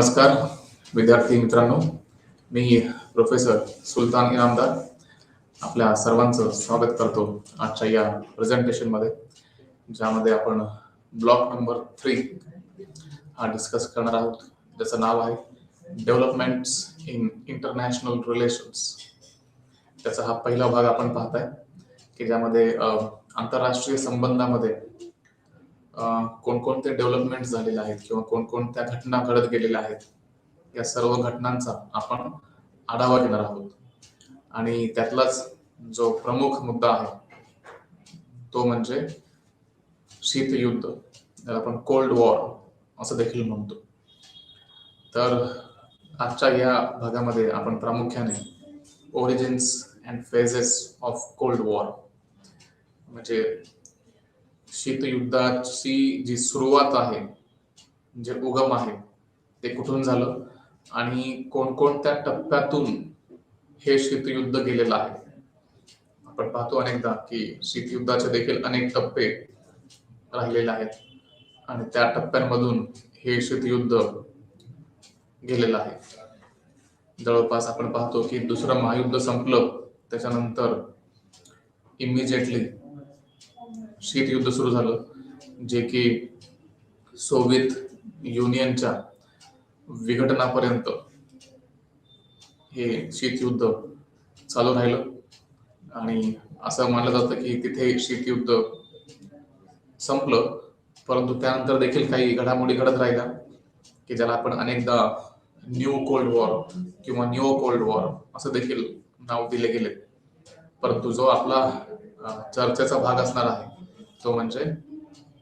नमस्कार विद्यार्थी मित्रांनो, मी प्रोफेसर सुलतान इनामदार आपल्या सर्वांचं स्वागत करतो आजच्या या प्रेझेंटेशनमध्ये, ज्यामध्ये आपण ब्लॉक नंबर 3 हा डिस्कस करणार आहोत, ज्याचं नाव आहे डेव्हलपमेंट्स इन इंटरनॅशनल रिलेशन्स. त्याचा हा पहिला भाग आपण पाहताय की ज्यामध्ये आंतरराष्ट्रीय संबंधामध्ये कोणकोणते डेव्हलपमेंट झालेले आहेत किंवा कोणकोणत्या घटना घडत गेलेल्या आहेत, या सर्व घटनांचा आपण आढावा घेणार आहोत. आणि त्यातलाच जो प्रमुख मुद्दा आहे तो म्हणजे शीतयुद्ध, ज्याला आपण कोल्ड वॉर असं देखील म्हणतो. तर आजच्या या भागामध्ये आपण प्रामुख्याने origins and phases of cold war, म्हणजे शीतयुद्धाची जी सुरुवात आहे, जे उगम आहे, ते कुठून झालं आणि कोणकोणत्या टप्प्यातून हे शीतयुद्ध गेलेलं आहे. आपण पाहतो अनेकदा की शीतयुद्धाचे देखील अनेक टप्पे राहिलेले आहेत आणि त्या टप्प्यांमधून हे शीतयुद्ध गेलेलं आहे. जवळपास आपण पाहतो की दुसरं महायुद्ध संपलं, त्याच्यानंतर इमिजिएटली शीतयुद्ध सुरू झालं, जे की सोव्हिएत युनियनच्या विघटनापर्यंत हे शीतयुद्ध चालू राहिलं. आणि असं मानलं जातं की तिथे शीतयुद्ध संपलं, परंतु त्यानंतर देखील काही घडामोडी घडत राहिल्या की ज्याला आपण अनेकदा न्यू कोल्ड वॉर किंवा न्यू कोल्ड वॉर असं देखील नाव दिले गेले. परंतु जो आपला चर्चेचा भाग असणार आहे तो म्हणजे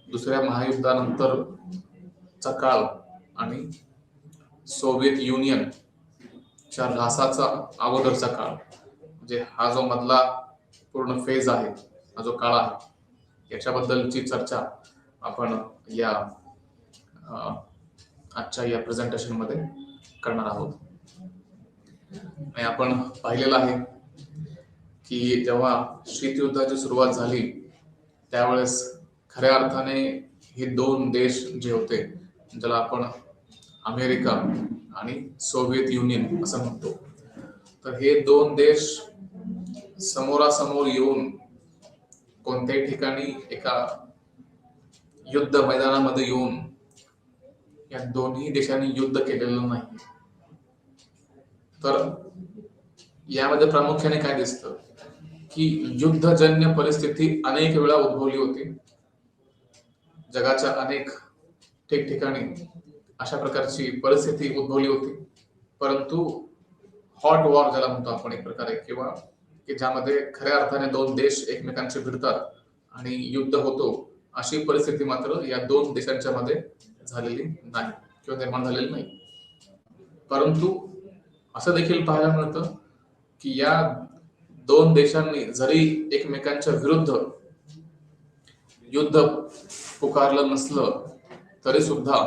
दुसऱ्या महायुद्धानंतरचा काळ आणि सोव्हिएत युनियनच्या ऱ्हासाचा अगोदरचा काळ, म्हणजे हा जो मधला पूर्ण फेज आहे, हा जो काळ आहे, याच्याबद्दलची चर्चा आपण या आजच्या या प्रेझेंटेशन मध्ये करणार आहोत. आणि आपण पाहिलेलं आहे की जेव्हा शीतयुद्धाची सुरुवात झाली त्यावेळेस खऱ्या अर्थाने हे दोन देश जे होते, ज्याला आपण अमेरिका आणि सोव्हिएत युनियन असं म्हणतो, तर हे दोन देश समोरासमोर येऊन कोणत्याही ठिकाणी एका युद्ध मैदानामध्ये येऊन या दोन्ही देशांनी युद्ध केलेलं नाही. तर यामध्ये प्रामुख्याने काय दिसतं की युद्धजन्य परिस्थिती अनेक वेळा उद्भवली होती. जगाच्या अनेक ठिकठिकाणी अशा प्रकारची परिस्थिती उद्भवली होती, परंतु हॉट वॉर ज्याला म्हणतो आपण एक प्रकारे, किंवा की ज्यामध्ये खऱ्या अर्थाने दोन देश एकमेकांशी भिडतात आणि युद्ध होतो, अशी परिस्थिती मात्र या दोन देशांच्या मध्ये झालेली नाही किंवा निर्माण झालेली नाही. परंतु असं देखील पाहायला मिळतं की या दोन देशांनी जरी एकमेकांच्या विरुद्ध युद्ध पुकारलं नसलं तरी सुद्धा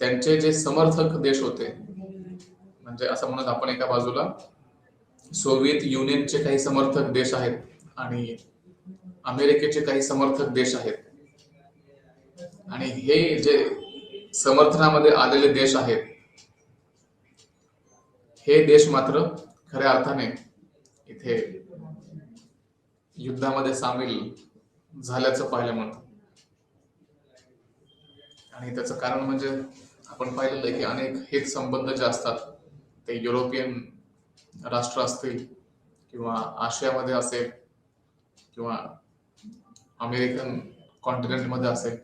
त्यांचे जे समर्थक देश होते, म्हणजे असं म्हणत आपण एका बाजूला सोव्हिएत युनियनचे काही समर्थक देश आहेत आणि अमेरिकेचे काही समर्थक देश आहेत, आणि हे जे समर्थनामध्ये आलेले देश आहेत, हे देश मात्र खऱ्या अर्थाने इथे युद्धामध्ये सामील झाल्याचं पाहायला मिळतं. आणि त्याचं कारण म्हणजे आपण पाहिलेलं आहे की अनेक हित संबंध जे असतात ते युरोपियन राष्ट्र असतील किंवा आशियामध्ये असेल किंवा अमेरिकन कॉन्टिनेंटमध्ये असेल,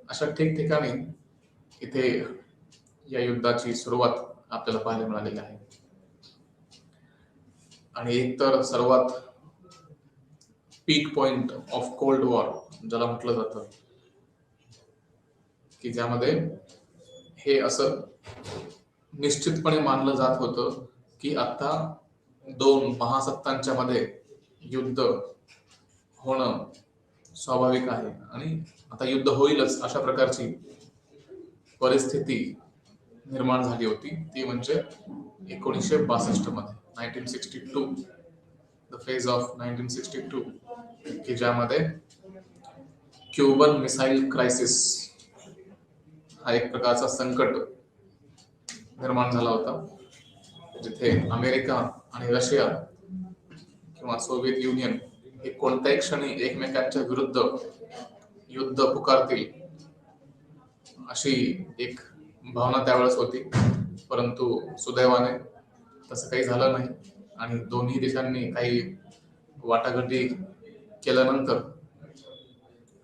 अशा ठिकठिकाणी इथे या युद्धाची सुरुवात आपल्याला पाहायला मिळालेली आहे. आणि एक तर सर्वात पीक पॉइंट ऑफ कोल्ड वॉर ज्याला म्हटलं जातं, की ज्यामध्ये हे असं निश्चितपणे मानलं जात होतं की आता दोन महासत्तांच्या मध्ये युद्ध होणं स्वाभाविक आहे आणि आता युद्ध होईलच, अशा प्रकारची परिस्थिती निर्माण झाली होती. ती म्हणजे 1962 मध्ये 1962, द फेज ऑफ 1962, की ज्यामध्ये क्युबन मिसाईल क्रायसिस हा एक प्रकारचा संकट निर्माण झाला होता, जिथे अमेरिका आणि रशिया किंवा सोव्हिएत युनियन हे कोणत्याही क्षणी एकमेकांच्या विरुद्ध युद्ध पुकारतील अशी एक भावना त्यावेळेस होती. परंतु सुदैवाने तसं काही झालं नाही आणि दोन्ही देशांनी काही वाटाघाटी केल्यानंतर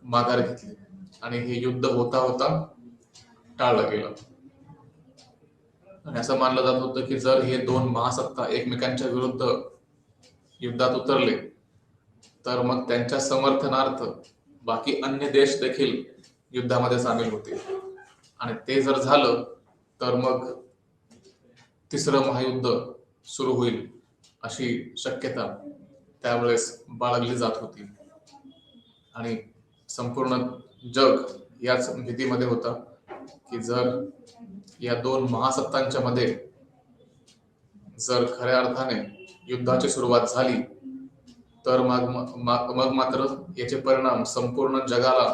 माघार घेतली आणि हे युद्ध होता होता टाळलं गेलं. आणि असं मानलं जात होतं की जर हे दोन महासत्ता एकमेकांच्या विरुद्ध युद्धात उतरले तर मग त्यांच्या समर्थनार्थ बाकी अन्य देश देखील युद्धामध्ये सामील होतील आणि ते जर झालं तर मग तिसरं महायुद्ध सुरू होईल अशी शक्यता त्यावेळेस बाळगली जात होती. आणि संपूर्ण जग याच भीतीमध्ये होता की जर या दोन महासत्तांच्या मध्ये जर खऱ्या अर्थाने युद्धाची सुरुवात झाली तर मग मात्र याचे परिणाम संपूर्ण जगाला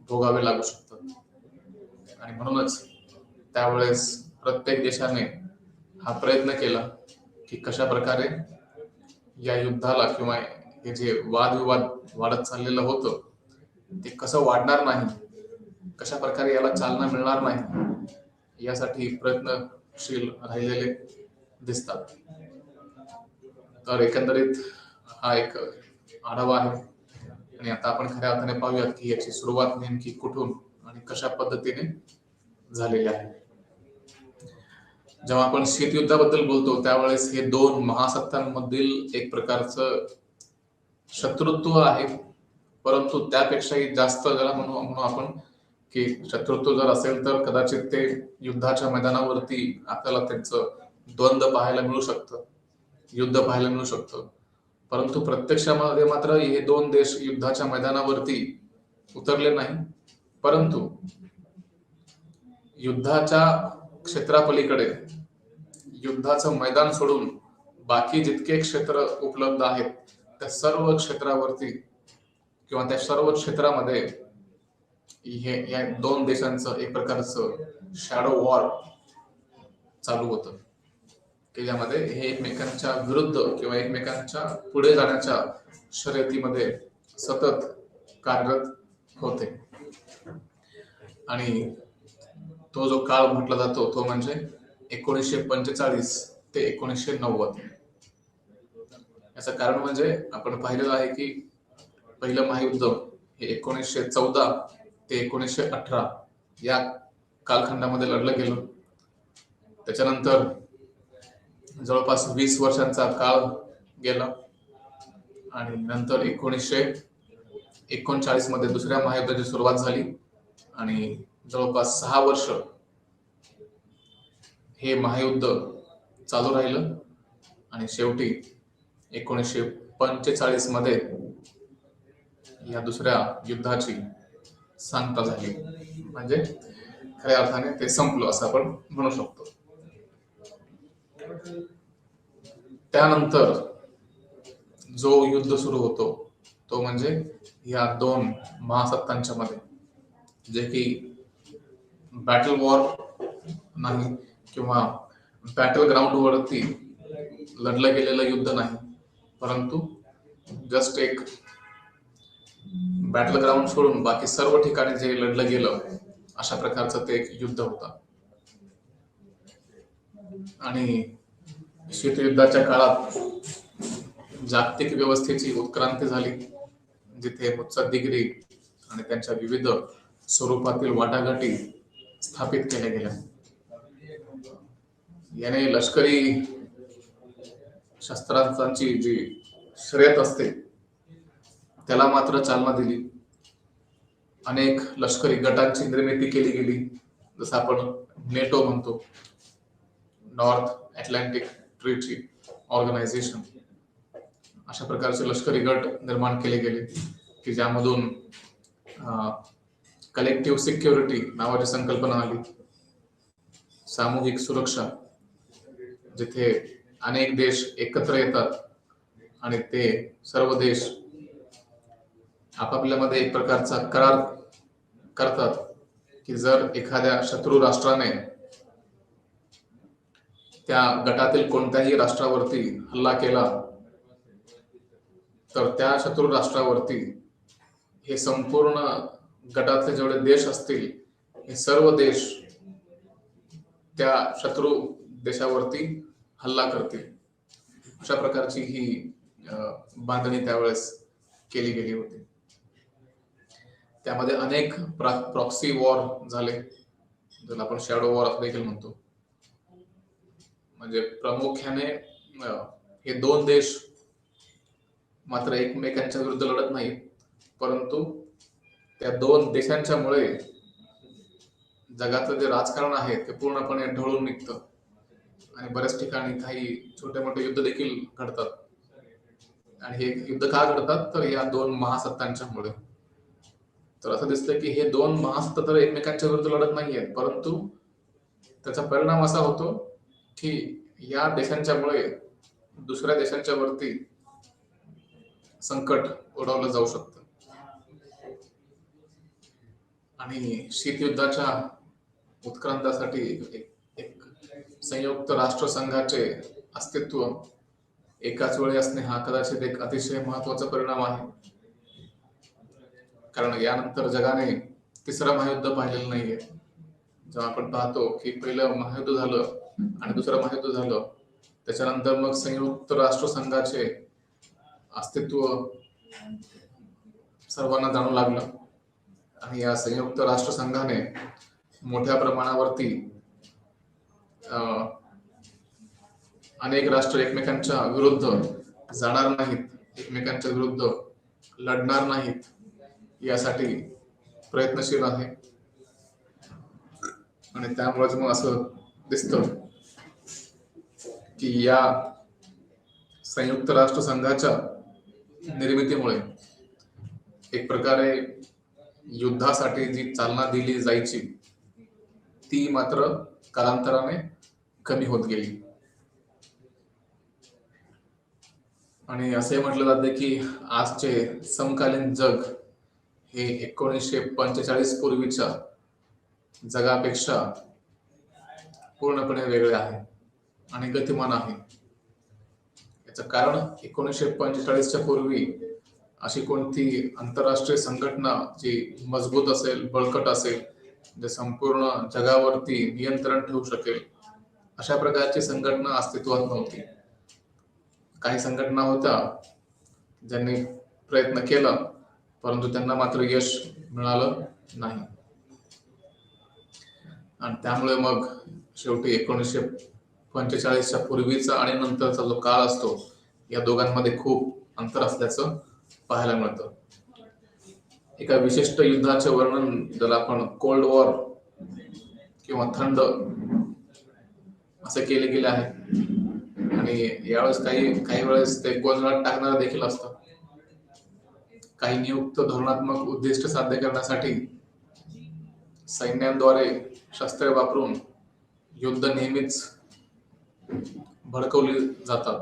भोगावे लागू शकतात. आणि म्हणूनच त्यावेळेस प्रत्येक देशाने हा प्रयत्न केला की कशा प्रकारे या युद्धाला किंवा हे जे वादविवाद वाढत चाललेलं होतं ते कसं वाढणार नाही, कशा प्रकारे याला चालना मिळणार नाही यासाठी प्रयत्नशील राहिलेले दिसतात. तर एकंदरीत हा एक आढावा आहे आणि आता आपण खऱ्या अर्थाने पाहूयात की याची सुरुवात नेमकी कुठून आणि कशा पद्धतीने झालेली आहे. जेव्हा आपण शीतयुद्धाबद्दल बोलतो त्यावेळेस हे दोन महासत्तांमधील एक प्रकारचं शत्रुत्व आहे, परंतु त्यापेक्षाही जास्त ज्याला म्हणू आपण की शत्रुत्व जर असेल तर कदाचित ते युद्धाच्या मैदानावरती आपल्याला त्यांचं द्वंद्व पाहायला मिळू शकतं, युद्ध पाहायला मिळू शकतं. परंतु प्रत्यक्षामध्ये मात्र हे दोन देश युद्धाच्या मैदानावरती उतरले नाही, परंतु युद्धाच्या क्षेत्रापलीकडे युद्धाचं मैदान सोडून बाकी जितके क्षेत्र उपलब्ध आहेत त्या सर्व क्षेत्रावरती किंवा त्या सर्व क्षेत्रामध्ये हे या दोन देशांचं एक प्रकारचं शॅडो वॉर चालू होतं की ज्यामध्ये हे एकमेकांच्या विरुद्ध किंवा एकमेकांच्या पुढे जाण्याच्या शर्यतीमध्ये सतत कार्यरत होते. आणि तो जो काळ म्हटला जातो तो म्हणजे 1945 ते 1990. याचं कारण म्हणजे आपण पाहिलेलं आहे की पहिलं महायुद्ध हे 1914 ते 1918 या कालखंडामध्ये लढलं गेलं. त्याच्यानंतर जवळपास 20 वर्षांचा काळ गेला आणि नंतर 1939 मध्ये दुसऱ्या महायुद्धाची सुरुवात झाली आणि जवळपास 6 वर्ष हे महायुद्ध चालू राहिलं आणि शेवटी 1945 मध्ये या दुसऱ्या युद्धाची सांगता झाली, म्हणजे खऱ्या अर्थाने ते संपलं असं आपण म्हणू शकतो. त्यानंतर जो युद्ध सुरू होतो तो म्हणजे या दोन महासत्तांच्या मध्ये, जे की बॅटल वॉर नाही किंवा बॅटल ग्राउंड वरती लढलं गेलेलं युद्ध नाही, परंतु जस्ट एक बॅटल ग्राउंड सोडून बाकी सर्व ठिकाणी जे लढलं गेलं अशा प्रकारचं ते एक युद्ध होतं. आणि शीतयुद्धाच्या काळात जागतिक व्यवस्थेची उत्क्रांती झाली, जिथे मुत्सद्देगिरी आणि त्यांच्या विविध स्वरूपातील वाटाघाटी स्थापित केल्या गेल्या. याने लष्करी शस्त्रांची जी शर्यत असते त्याला मात्र चालना दिली. अनेक लष्करी गटांची निर्मिती केली गेली, जसं आपण नेटो म्हणतो, नॉर्थ अटलांटिक ट्रीटी ऑर्गनायझेशन. अशा प्रकारचे लष्करी गट निर्माण केले गेले की ज्यामधून कलेक्टिव्ह सिक्युरिटी नावाची संकल्पना आली, सामूहिक सुरक्षा, जिथे अनेक देश एकत्र येतात आणि ते सर्व देश आपापल्यामध्ये एक प्रकारचा करार करतात की जर एखाद्या शत्रू राष्ट्राने त्या गटातील कोणत्याही राष्ट्रावरती हल्ला केला तर त्या शत्रू राष्ट्रावरती हे संपूर्ण गटातले जेवढे देश असतील हे सर्व देश त्या शत्रू देशावरती हल्ला करतील. अशा प्रकारची ही बांधणी त्यावेळेस केली गेली होती. त्यामध्ये अनेक प्रॉक्सी वॉर झाले, ज्याला आपण शॅडो वॉर असं देखील म्हणतो. म्हणजे प्रामुख्याने हे दोन देश मात्र एकमेकांच्या विरुद्ध लढत नाहीत, परंतु त्या दोन देशांच्या मुळे जगातलं जे राजकारण आहे ते पूर्णपणे ढळून निघतं आणि बऱ्याच ठिकाणी काही छोटे मोठे युद्ध देखील घडतात. आणि हे युद्ध का घडतात तर या दोन महासत्तांच्या मुळे. तर असं दिसतं की हे दोन महासत्ता तर एकमेकांच्या विरुद्ध लढत नाहीयेत, परंतु त्याचा परिणाम असा होतो की या देशांच्यामुळे दुसऱ्या देशांच्या वरती संकट ओढवलं जाऊ शकतं. आणि शीतयुद्धाच्या उत्क्रांतासाठी एक संयुक्त राष्ट्र संघाचे अस्तित्व एकाच वेळी असणे हा कदाचित एक अतिशय महत्वाचा परिणाम आहे. कारण यानंतर जगाने तिसरं महायुद्ध पाहिलेलं नाहीये. जेव्हा आपण पाहतो की पहिलं महायुद्ध झालं आणि दुसरं महायुद्ध झालं, त्याच्यानंतर मग संयुक्त राष्ट्र संघाचे अस्तित्व सर्वांना जाणू लागलं आणि या संयुक्त राष्ट्र संघाने मोठ्या प्रमाणावरती अनेक राष्ट्र एकमेकांच्या विरुद्ध जाणार नाहीत, एकमेकांच्या विरुद्ध लढणार नाहीत यासाठी प्रयत्नशील आहे. आणि त्यामुळेच मग असं दिसतं की या संयुक्त राष्ट्र संघाच्या निर्मितीमुळे एक प्रकारे युद्धासाठी जी चालना दिली जायची ती मात्र कालांतराने कमी होत गेली. आणि असे म्हटलं जाते की आजचे समकालीन जग हे 1945 पूर्वीच्या जगापेक्षा पूर्णपणे वेगळे आहे आणि गतिमान आहे. याचं कारण 1945च्या पूर्वी अशी कोणती आंतरराष्ट्रीय संघटना जी मजबूत असेल, बळकट असेल, जे संपूर्ण जगावरती नियंत्रण ठेवू शकेल अशा प्रकारची संघटना अस्तित्वात नव्हती. काही संघटना होत्या ज्यांनी प्रयत्न केला, परंतु त्यांना मात्र यश मिळालं नाही. आणि त्यामुळे मग शेवटी 1945च्या पूर्वीचा आणि नंतरचा जो काळ असतो या दोघांमध्ये खूप अंतर असल्याचं पाहायला मिळतं. एका विशिष्ट युद्धाचे वर्णन ज्याला आपण कोल्ड वॉर किंवा थंड असे केले गेले आहे. आणि यावेळेस काही वेळेस ते गोंधळात टाकणारं देखील असतं. काही नियुक्त धोरणात्मक उद्दिष्ट साध्य करण्यासाठी सैन्यांद्वारे शस्त्रे वापरून युद्ध नेहमीच भडकवली जातात.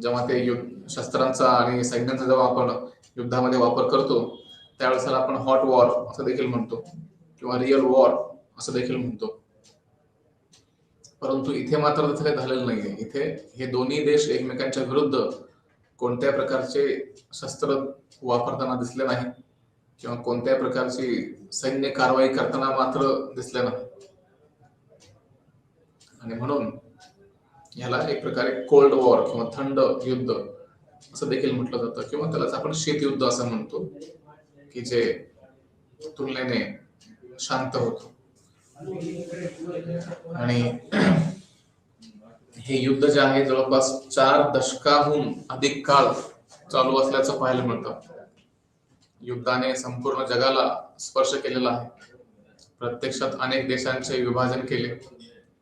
जेव्हा ते शस्त्रांचा आणि सैन्यांचा जेव्हा आपण युद्धामध्ये वापर करतो त्यावेळेस आपण हॉट वॉर असं देखील म्हणतो किंवा रिअल वॉर असं देखील म्हणतो. परंतु इथे मात्र तसं काही झालेलं नाहीये. इथे हे दोन्ही देश एकमेकांच्या विरुद्ध कोणत्या प्रकारचे शस्त्र वापरताना दिसले नाही किंवा कोणत्या प्रकारची सैन्य कारवाई करताना मात्र दिसले नाही. आणि म्हणून याला एक प्रकारे कोल्ड वॉर किंवा थंड युद्ध असं देखील म्हटलं जातं किंवा त्यालाच आपण शीतयुद्ध असं म्हणतो की जे तुलनेने शांत होतं. आणि हे युद्ध जे आहे जवळपास 4 दशकाहून अधिक काळ चालू असल्याचं पाहायला मिळतं. युद्धाने संपूर्ण जगाला स्पर्श केलेला आहे. प्रत्यक्षात अनेक देशांचे विभाजन केले.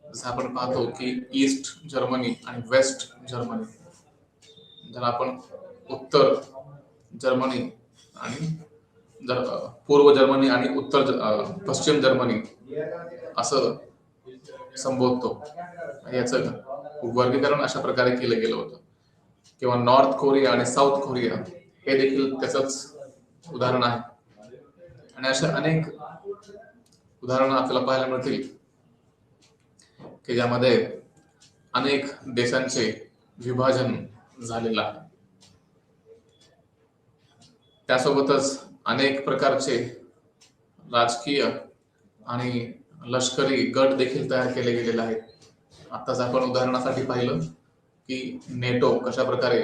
जसं आपण पाहतो की ईस्ट जर्मनी आणि वेस्ट जर्मनी, ज्याला आपण उत्तर जर्मनी आणि पूर्व जर्मनी आणि पश्चिम जर्मनी असं संबोधतो. याचं वर्गीकरण अशा प्रकारे केलं गेलं होतं. किंवा नॉर्थ कोरिया आणि साऊथ कोरिया हे देखील त्याचंच उदाहरण आहे. आणि अशा अनेक उदाहरणं आपल्याला पाहायला मिळतील की ज्यामध्ये अनेक देशांचे विभाजन झालेलं आहे. त्यासोबतच अनेक प्रकारचे राजकीय आणि लष्करी गट देखील तयार केले गेलेले आहेत. आताच आपण उदाहरणासाठी पाहिलं की नेटो कशा प्रकारे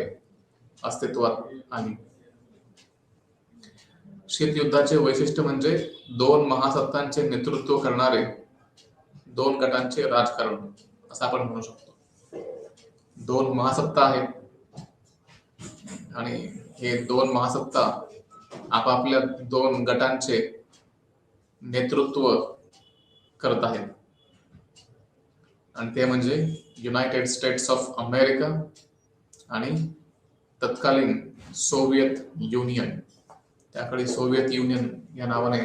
अस्तित्वात आली. शीतयुद्धाचे वैशिष्ट्य म्हणजे दोन महासत्तांचे नेतृत्व करणारे दोन गटांचे राजकारण असं आपण म्हणू शकतो. दोन महासत्ता आहेत आणि हे दोन महासत्ता आपापल्या दोन गटांचे नेतृत्व करत आहेत आणि ते म्हणजे युनायटेड स्टेट्स ऑफ अमेरिका आणि तत्कालीन सोव्हिएत युनियन. त्याकडे सोव्हिएत युनियन या नावाने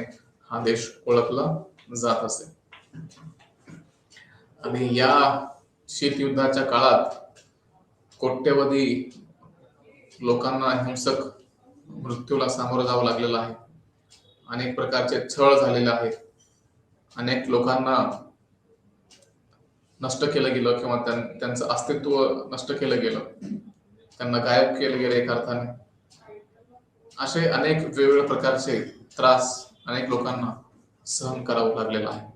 हा देश ओळखला जात असे. आणि या शीतयुद्धाच्या काळात कोट्यवधी लोकांना हिंसक मृत्यूला सामोरं जावं लागलेलं आहे. अनेक प्रकारचे छळ झालेले आहेत. अनेक लोकांना नष्ट केलं गेलं किंवा त्यांचं अस्तित्व नष्ट केलं गेलं, त्यांना गायब केलं गेलं एका अर्थाने. असे अनेक वेगवेगळ्या प्रकारचे त्रास अनेक लोकांना सहन करावं लागलेला आहे.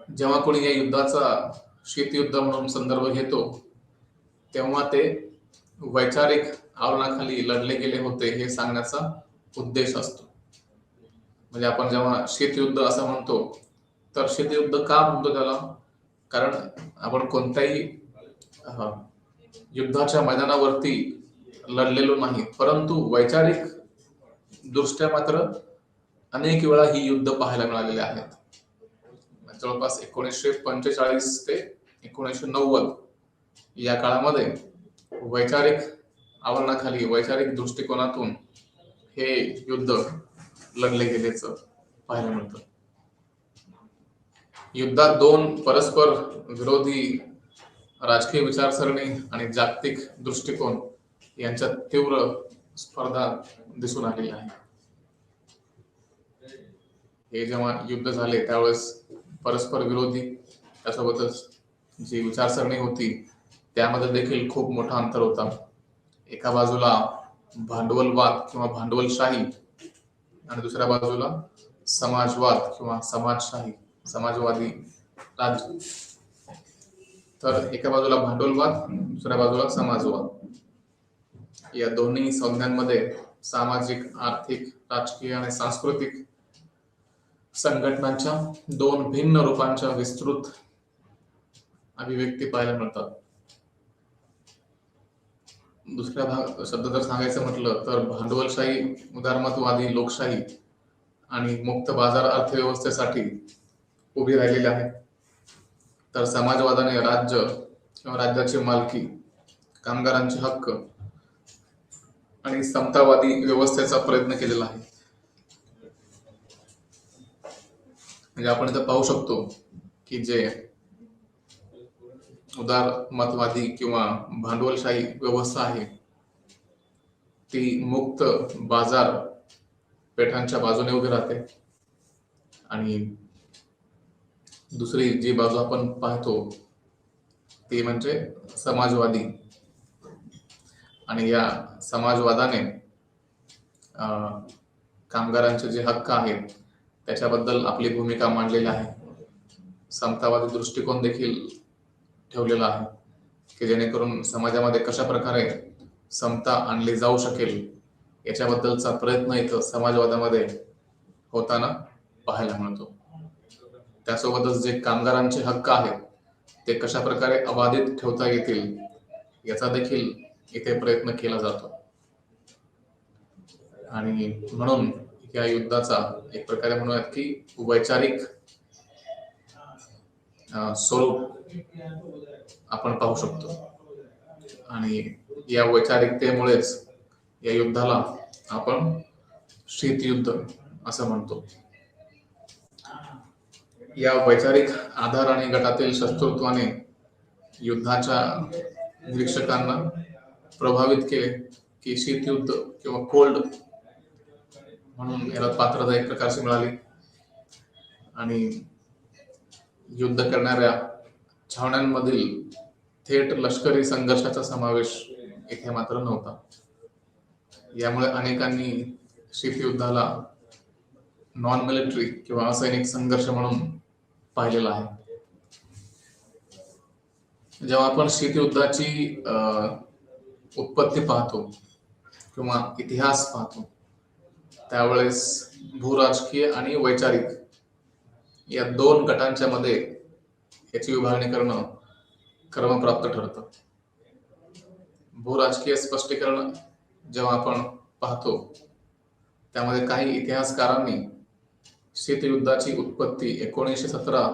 जेव्हा कोणी या युद्धाचा शीतयुद्ध म्हणून संदर्भ घेतो तेव्हा ते वैचारिक आवरणाखाली लढले गेले होते हे सांगण्याचा उद्देश असतो. म्हणजे आपण जेव्हा शीतयुद्ध असं म्हणतो तर शीतयुद्ध का म्हणतो त्याला? कारण आपण कोणत्याही युद्धाच्या मैदानावरती लढलेलो नाही, परंतु वैचारिक दृष्ट्या मात्र अनेक वेळा ही युद्ध पाहायला मिळालेली आहेत. जवळपास 1945 ते 1990 या काळामध्ये वैचारिक आवरणाखाली वैचारिक दृष्टिकोनातून हे युद्ध लढले गेल्याचं पाहायला मिळतं. युद्धात दोन परस्पर विरोधी राजकीय विचारसरणी आणि जागतिक दृष्टिकोन यांच्यात तीव्र स्पर्धा दिसून आलेली आहे. हे जेव्हा युद्ध झाले त्यावेळेस परस्पर विरोधी त्यासोबतच जी विचारसरणी होती त्यामध्ये देखील खूप मोठा अंतर होता. एका बाजूला भांडवलवाद किंवा भांडवलशाही आणि दुसऱ्या बाजूला समाजवाद किंवा समाजशाही समाजवादी राज्य. तर एका बाजूला भांडवलवाद, दुसऱ्या बाजूला समाजवाद. या दोन्ही संज्ञांमध्ये सामाजिक, आर्थिक, राजकीय आणि सांस्कृतिक संघटनांच्या दोन भिन्न रूपांच्या विस्तृत अभिव्यक्ती पाहायला मिळतात. दुसऱ्या शब्द जर सांगायचं म्हटलं तर भांडवलशाही उदारमतवादी लोकशाही आणि मुक्त बाजार अर्थव्यवस्थेसाठी उभी राहिलेली आहे, तर समाजवादाने राज्य किंवा राज्याची मालकी, कामगारांचे हक्क आणि समतावादी व्यवस्थेचा प्रयत्न केलेला आहे. म्हणजे आपण इथं पाहू शकतो की जे उदारमतवादी किंवा भांडवलशाही व्यवस्था आहे ती मुक्त बाजार पेठांच्या बाजूने उभी राहते आणि दुसरी जी बाजू आपण पाहतो ती म्हणजे समाजवादी. आणि या समाजवादाने कामगारांचे जे हक्क आहेत त्याच्याबद्दल आपली भूमिका मांडलेली आहे. समतावादी दृष्टिकोन देखील ठेवलेला आहे की जेणेकरून समाजामध्ये कशा प्रकारे समता आणली जाऊ शकेल याच्याबद्दलचा प्रयत्न इथं समाजवादामध्ये होताना पाहायला मिळतो. त्यासोबतच जे कामगारांचे हक्क आहेत ते कशा प्रकारे अबाधित ठेवता येतील याचा देखील इथे प्रयत्न केला जातो. आणि म्हणून या युद्धाचा एक प्रकारे म्हणूयात की वैचारिक स्वरूप आपण पाहू शकतो. आणि या वैचारिकतेमुळेच या युद्धाला आपण शीतयुद्ध असं म्हणतो. या वैचारिक आधार आणि गटातील शत्रुत्वाने युद्धाच्या निरीक्षकांना प्रभावित केले की शीतयुद्ध किंवा कोल्ड म्हणून याला पात्रता एक प्रकारची मिळाली आणि युद्ध करणाऱ्या छावण्यांमधील थेट लष्करी संघर्षाचा समावेश इथे मात्र नव्हता. यामुळे अनेकांनी शीतयुद्धाला नॉन मिलिटरी किंवा असैनिक संघर्ष म्हणून पाहिलेला आहे. जेव्हा आपण शीतयुद्धाची उत्पत्ती पाहतो किंवा इतिहास पाहतो त्यावेळेस भूराजकीय आणि वैचारिक या दोन गटांच्या मध्ये याची विभागणी करणं क्रमप्राप्त ठरतं. भूराजकीय स्पष्टीकरण जेव्हा आपण पाहतो त्यामध्ये काही इतिहासकारांनी शीतयुद्धाची उत्पत्ती 1917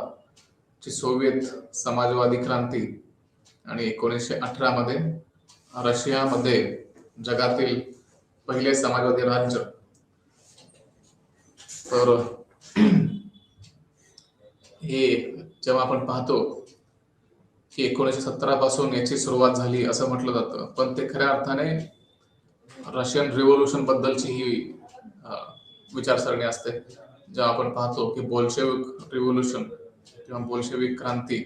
ची सोव्हिएत समाजवादी क्रांती आणि 1918 मध्ये रशियामध्ये जगातील पहिले समाजवादी राज्य तर हे जेव्हा आपण पाहतो की 1917 पासून याची सुरुवात झाली असं म्हटलं जातं, पण ते खऱ्या अर्थाने रशियन रिव्होल्युशन बद्दलची ही विचारसरणी असते. जेव्हा आपण पाहतो की बोल्शेविक रिव्होल्युशन किंवा बोल्शेविक क्रांती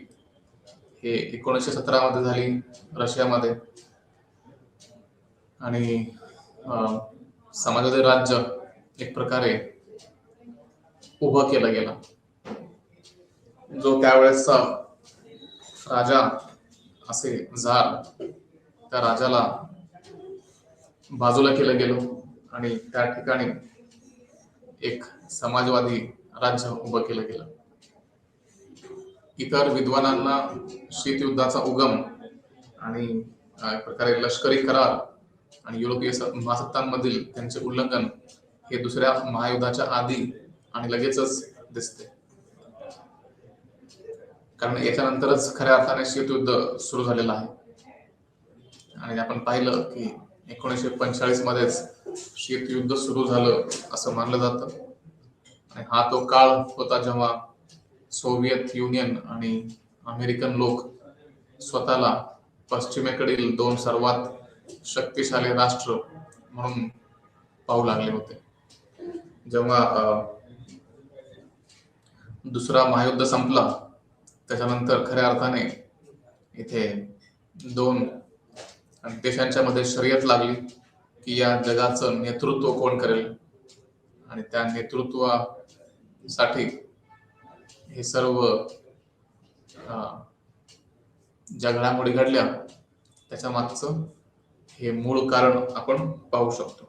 हे 1917 मध्ये झाली रशियामध्ये आणि समाजवादी राज्य एक प्रकारे उभं केलं गेलं. जो त्यावेळेसचा राजा असे झार त्या राजाला बाजूला केलं गेलं आणि त्या ठिकाणी एक समाजवादी राज्य उभं केलं गेलं. इतर विद्वानांना शीतयुद्धाचा उगम आणि एक प्रकारे लष्करी करार आणि युरोपीय महासत्तांमधील त्यांचे उल्लंघन हे दुसऱ्या महायुद्धाच्या आधी आणि लगेचच दिसते, कारण याच्यानंतरच खऱ्या अर्थाने शीतयुद्ध सुरू झालेलं आहे. आणि आपण पाहिलं की 1945 मध्येच शीतयुद्ध सुरू झालं असं मानलं जातं आणि हा तो काळ होता जेव्हा सोव्हिएत युनियन आणि अमेरिकन लोक स्वतःला पश्चिमेकडील दोन सर्वात शक्तिशाली राष्ट्र म्हणून पाहू लागले होते. जेव्हा दुसरा महायुद्ध संपला त्याच्यानंतर खऱ्या अर्थाने इथे दोन देशांच्या मध्ये शर्यत लागली की या जगाचं नेतृत्व कोण करेल आणि त्या नेतृत्वासाठी हे सर्व ज्या घडामोडी घडल्या त्याच्या मागचं हे मूळ कारण आपण पाहू शकतो.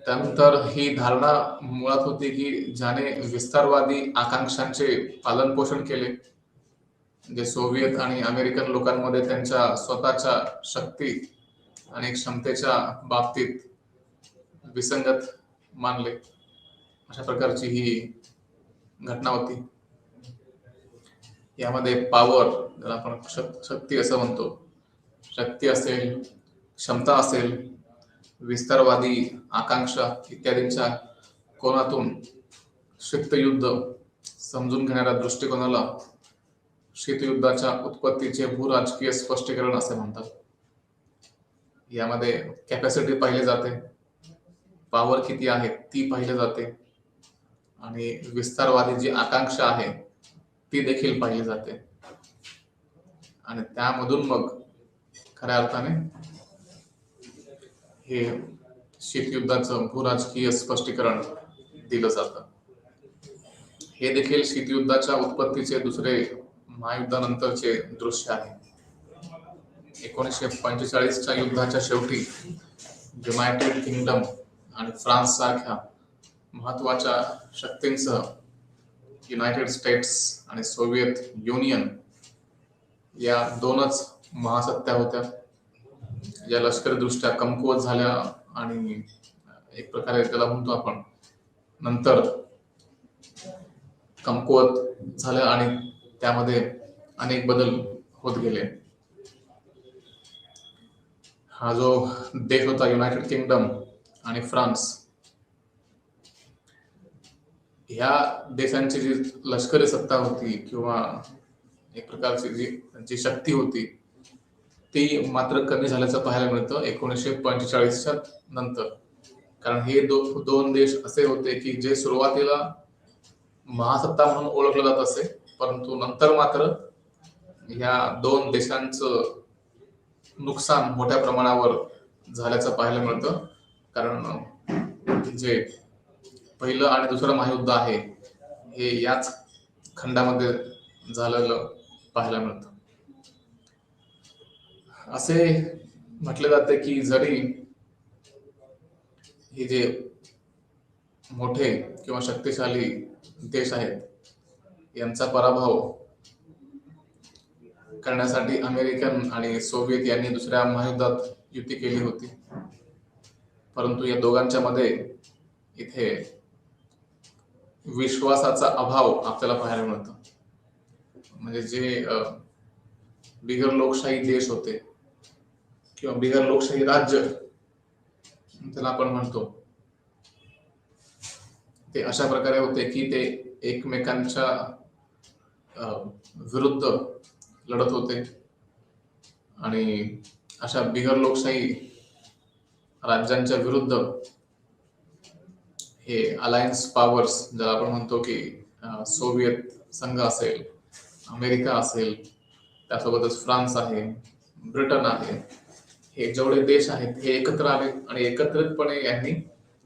त्यानंतर ही धारणा मुळात होती की ज्याने विस्तारवादी आकांक्षांचे पालन पोषण केले, जे सोव्हिएत आणि अमेरिकन लोकांमध्ये त्यांच्या स्वतःच्या शक्ती आणि क्षमतेच्या बाबतीत विसंगत मानले, अशा प्रकारची ही घटना होती. यामध्ये पॉवर, ज्याला आपण शक्ती असं म्हणतो, शक्ती असेल, क्षमता असेल, विस्तारवादी आकांक्षा इत्यादींच्या कोनातून शीतयुद्ध समजून घेणाऱ्या दृष्टिकोनाला शीतयुद्धाच्या उत्पत्तीचे भूराजकीय स्पष्टीकरण असे म्हणतात. यामध्ये कॅपॅसिटी पाहिली जाते, पॉवर किती आहे ती पाहिली जाते आणि विस्तारवादी जी आकांक्षा आहे ती देखील पाहिली जाते आणि त्यामधून मग खऱ्या अर्थाने हे शीतयुद्धाचं भूराजकीय स्पष्टीकरण दिलं जातं. हे देखील शीतयुद्धाच्या उत्पत्तीचे दुसरे महायुद्धानंतरचे दृश्य आहे. 1945च्या युद्धाच्या शेवटी युनायटेड किंगडम आणि फ्रान्स सारख्या महत्वाच्या शक्तींसह युनायटेड स्टेट्स आणि सोव्हिएत युनियन या दोनच महासत्ता होत्या ज्या लष्करी दृष्ट्या कमकुवत झाल्या आणि एक प्रकारे त्याला म्हणतो आपण नंतर कमकुवत झाल्या आणि त्यामध्ये अनेक बदल होत गेले. हा जो देश होता युनायटेड किंगडम आणि फ्रान्स, ह्या देशांची जी लष्करी सत्ता होती किंवा एक प्रकारची जी शक्ती होती ती मात्र कमी झाल्याचं पाहायला मिळतं 1945च्या नंतर. कारण हे दोन देश असे होते की जे सुरुवातीला महासत्ता म्हणून ओळखलं जात असे, परंतु नंतर मात्र ह्या दोन देशांचं नुकसान मोठ्या प्रमाणावर झाल्याचं पाहायला मिळतं. कारण जे पहिलं आणि दुसरं महायुद्ध आहे हे याच खंडामध्ये झालेलं पाहायला मिळतं. असे म्हटले जाते की जरी हे जे मोठे किंवा शक्तिशाली देश आहेत यांचा पराभव करण्यासाठी अमेरिकन आणि सोव्हिएत यांनी दुसऱ्या महायुद्धात युती केली होती, परंतु या दोघांच्या मध्ये इथे विश्वासाचा अभाव आपल्याला पाहायला मिळतो. म्हणजे जे बिगर लोकशाही देश होते किंवा बिगर लोकशाही राज्य त्याला आपण म्हणतो, ते अशा प्रकारे होते की ते एकमेकांच्या विरुद्ध लढत होते आणि अशा बिगर लोकशाही राज्यांच्या विरुद्ध हे अलायन्स पॉवर्स ज्याला आपण म्हणतो की सोव्हिएत संघ असेल, अमेरिका असेल, त्यासोबतच फ्रान्स आहे, ब्रिटन आहे, हे जेवढे देश आहेत हे एकत्र आले आणि एकत्रितपणे यांनी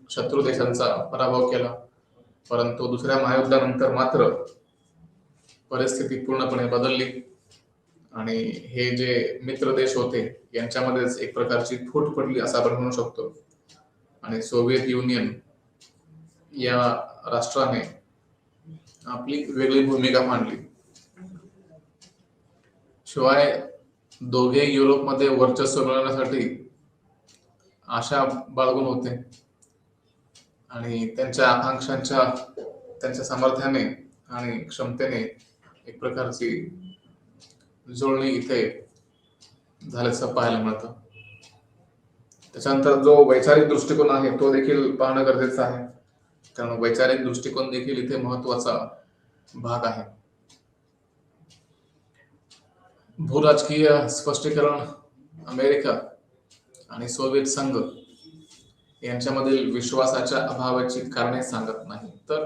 शत्रू देशांचा पराभव केला. परंतु दुसऱ्या महायुद्धानंतर मात्र परिस्थिती पूर्णपणे बदलली आणि हे जे मित्र देश होते यांच्यामध्येच एक प्रकारची फूट पडली असं आपण म्हणू शकतो आणि सोव्हिएत युनियन या राष्ट्राने आपली वेगळी भूमिका मांडली. शिवाय दोघे युरोपमध्ये वर्चस्व मिळवण्यासाठी आशा बाळगून होते आणि त्यांच्या आकांक्षांच्या त्यांच्या सामर्थ्याने आणि क्षमतेने एक प्रकारची जुळणी इथे झाल्याचं पाहायला मिळतं. त्याच्यानंतर जो वैचारिक दृष्टिकोन आहे तो देखील पाहणं गरजेचं आहे, कारण वैचारिक दृष्टिकोन देखील इथे महत्वाचा भाग आहे. भूराजकीय स्पष्टीकरण अमेरिका आणि सोव्हिएत संघ यांच्यामधील विश्वासाच्या अभावाची कारणे सांगत नाही, तर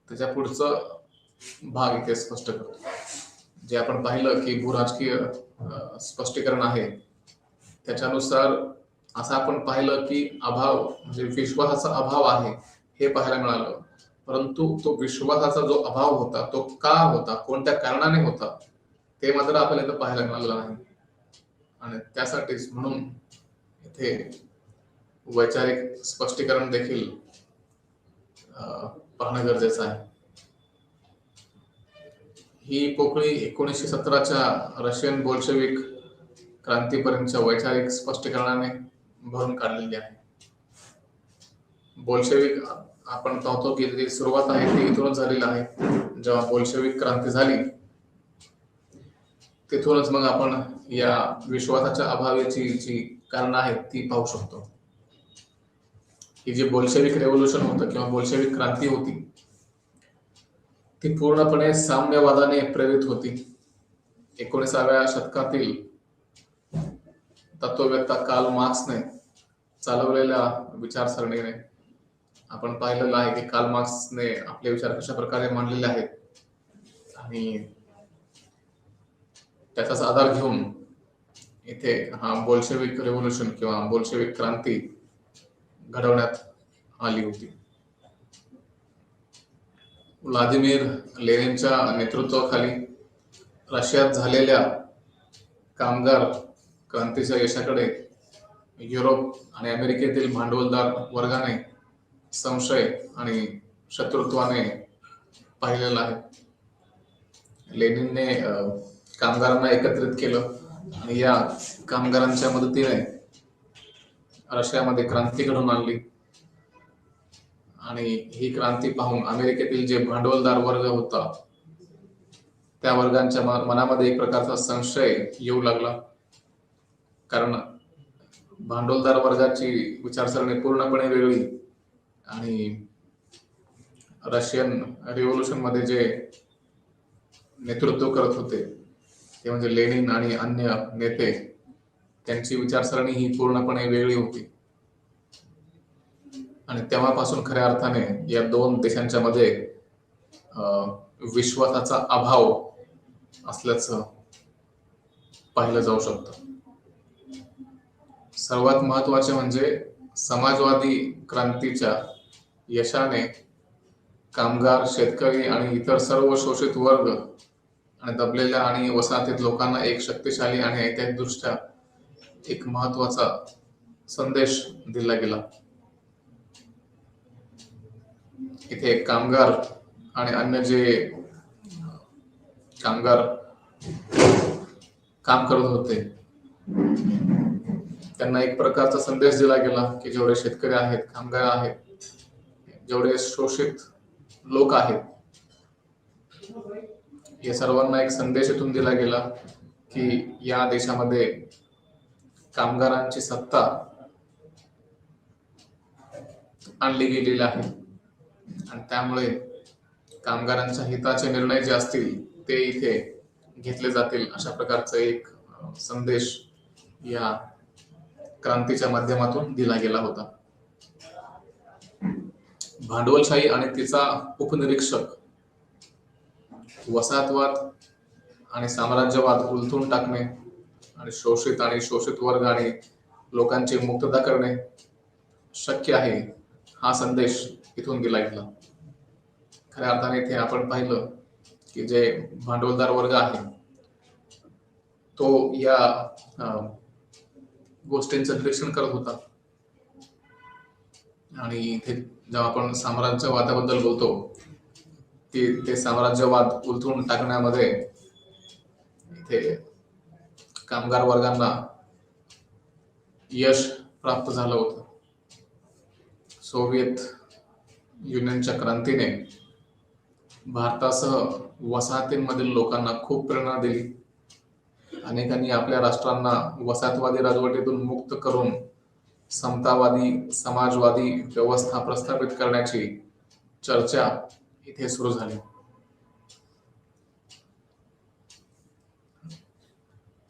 त्याच्या पुढचं भाग इथे स्पष्ट करतो. जे आपण पाहिलं की भूराजकीय स्पष्टीकरण आहे त्याच्यानुसार असं आपण पाहिलं की अभाव म्हणजे विश्वासाचा अभाव आहे हे पाहायला मिळालं, परंतु तो विश्वासाचा जो अभाव होता तो का होता, कोणत्या कारणाने होता ते मात्र आपल्याला इथं पाहायला मिळालं नाही. आणि त्यासाठीच म्हणून इथे वैचारिक स्पष्टीकरण देखील पाहणं गरजेचं आहे. ही पोकळी 1917च्या रशियन बोल्शेविक क्रांतीपर्यंतच्या वैचारिक स्पष्टीकरणाने भरून काढलेली आहे. बोल्शेविक आपण पाहतो की जी सुरुवात आहे ती इथूनच झालेली आहे. जेव्हा बोल्शेविक क्रांती झाली तिथूनच मग आपण या विश्वासाच्या अभावाची जी कारण आहेत ती पाहू शकतो. ही जी बोल्शेविक रेव्होल्युशन होतं किंवा बोल्शेविक क्रांती होती ती पूर्णपणे साम्यवादाने प्रेरित होती. 19व्या शतकातील तत्ववेत्ता कार्ल मार्क्सने चालवलेल्या विचारसरणीने आपण पाहिलेलं आहे की कार्ल मार्क्सने आपले विचार कशा प्रकारे मांडलेले आहेत आणि त्याचाच आधार घेऊन इथे हा बोल्शेविक रेव्होल्युशन किंवा बोल्शेविक क्रांती घडवण्यात आली होती. व्लादिमीर लेनिनच्या नेतृत्वाखाली रशियात झालेल्या कामगार क्रांतीच्या यशाकडे युरोप आणि अमेरिकेतील भांडवलदार वर्गाने संशय आणि शत्रुत्वाने पाहिलेला आहे. लेनिनने कामगारांना एकत्रित केलं आणि या कामगारांच्या मदतीने रशियामध्ये क्रांती घडवून आणली आणि ही क्रांती पाहून अमेरिकेतील जे भांडवलदार वर्ग होता त्या वर्गांच्या मनामध्ये एक प्रकारचा संशय येऊ लागला, कारण भांडवलदार वर्गाची विचारसरणी पूर्णपणे वेगळी आणि रशियन रिव्होल्युशन मध्ये जे नेतृत्व करत होते ते म्हणजे लेनिन आणि अन्य नेते, त्यांची विचारसरणी ही पूर्णपणे वेगळी होती. आणि तेव्हापासून खऱ्या अर्थाने या दोन देशांच्या मध्ये विश्वासाचा अभाव असल्याचं पाहिलं जाऊ शकतं. सर्वात महत्वाचे म्हणजे समाजवादी क्रांतीच्या यशाने कामगार, शेतकरी आणि इतर सर्व शोषित वर्ग आणि दबलेल्या आणि वसाहतीत लोकांना एक शक्तिशाली आणि ऐतिहासिकदृष्ट्या एक महत्वाचा संदेश दिला गेला. इथे कामगार आणि अन्य जे कामगार काम करत होते त्यांना एक प्रकारचा संदेश दिला गेला की जेवढे शेतकरी आहेत, कामगार आहेत, जेवढे शोषित लोक आहेत, या सर्वांना एक संदेश इथून दिला गेला की या देशामध्ये कामगारांची सत्ता आणली गेलेली आहे आणि त्यामुळे कामगारांच्या हिताचे निर्णय जे असतील ते इथे घेतले जातील, अशा प्रकारचा एक संदेश या क्रांतीच्या माध्यमातून दिला गेला होता. भांडवलशाही आणि तिचा उपनिरीक्षक वसाहतवाद आणि साम्राज्यवाद उलथून टाकणे आणि शोषित वर्ग आणि लोकांची मुक्तता करणे शक्य आहे, हा संदेश इथून दिला गेला. खऱ्या अर्थाने इथे आपण पाहिलं की जे भांडवलदार वर्ग आहे तो या गोष्टींचं निरीक्षण करत होता आणि इथे जेव्हा आपण साम्राज्यवादाबद्दल बोलतो ते साम्राज्यवाद उलथून टाकण्यामध्ये इथे कामगार वर्गांना यश प्राप्त झालं होतं. सोव्हिएत युनियनच्या क्रांतीने भारतासह वसाहतींमधील लोकांना खूप प्रेरणा दिली. अनेकांनी आपल्या राष्ट्रांना वसाहतवादी राजवटीतून मुक्त करून समतावादी, समाजवादी व्यवस्था प्रस्थापित करण्याची चर्चा इथे सुरू झाली.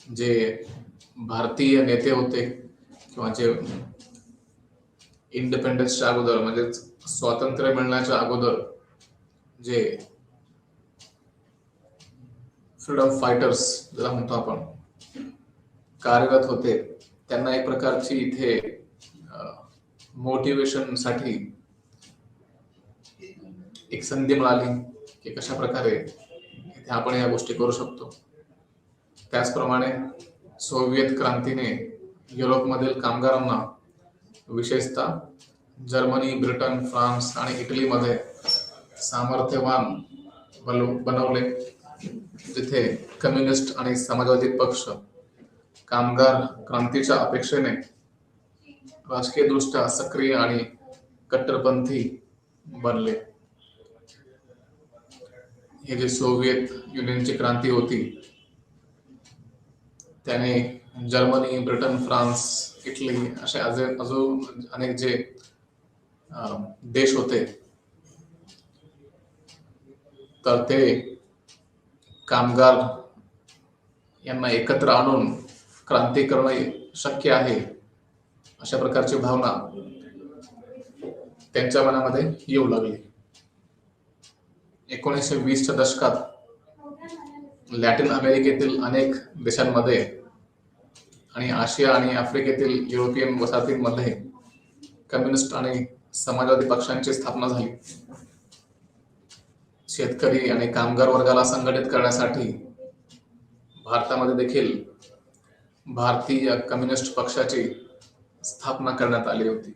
जे भारतीय नेते होते किंवा जे इंडिपेंडन्सच्या अगोदर म्हणजे स्वातंत्र्य मिळण्याच्या अगोदर जे फ्रीडम फायटर्स ज्याला म्हणतो आपण कार्यरत होते, त्यांना एक प्रकारची इथे मोटिवेशन साठी एक संधी मिळाली की कशा प्रकारे इथे आपण या गोष्टी करू शकतो. त्याचप्रमाणे सोव्हिएत क्रांतीने युरोपमधील कामगारांना विशेषतः जर्मनी, ब्रिटन, फ्रान्स आणि इटलीमध्ये सामर्थ्यवान बनवले, जिथे कम्युनिस्ट आणि समाजवादी पक्ष कामगार क्रांतीच्या अपेक्षेने राजकीय दृष्ट्या सक्रिय आणि कट्टरपंथी बनले. हे जे सोव्हिएत युनियनची क्रांती होती त्याने जर्मनी, ब्रिटन, फ्रान्स, इटली असे अजून अनेक जे देश होते तर ते कामगार यांना एकत्र आणून क्रांती करणे शक्य आहे, अशा प्रकारची भावना त्यांच्या मनामध्ये येऊ लागली. 1920च्या दशकात लॅटिन अमेरिकेतील अनेक देशांमध्ये आणि आशिया आणि आफ्रिकेतील युरोपियन वसाहतींमध्ये कम्युनिस्ट आणि समाजवादी पक्षांची स्थापना झाली. शेतकरी आणि कामगार वर्गाला संघटित करण्यासाठी भारतामध्ये देखील भारतीय कम्युनिस्ट पक्षाची स्थापना करण्यात आली होती,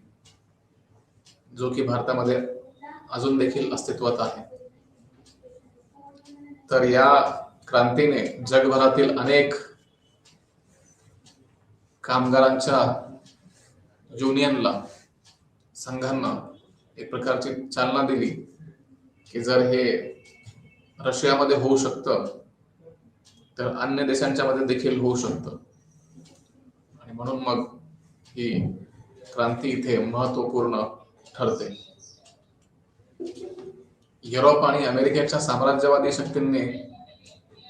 जो की भारतामध्ये अजून देखील अस्तित्वात आहे. तर या क्रांतीने जगभरातील अनेक कामगारांच्या युनियनला, संघांना एक प्रकारची चालना दिली की जर हे रशियामध्ये होऊ शकतं तर अन्य देशांच्या मध्ये देखील होऊ शकतं. आणि म्हणून मग ही क्रांती इथे महत्वपूर्ण ठरते. युरोप आणि अमेरिकेच्या साम्राज्यवादी शक्तींनी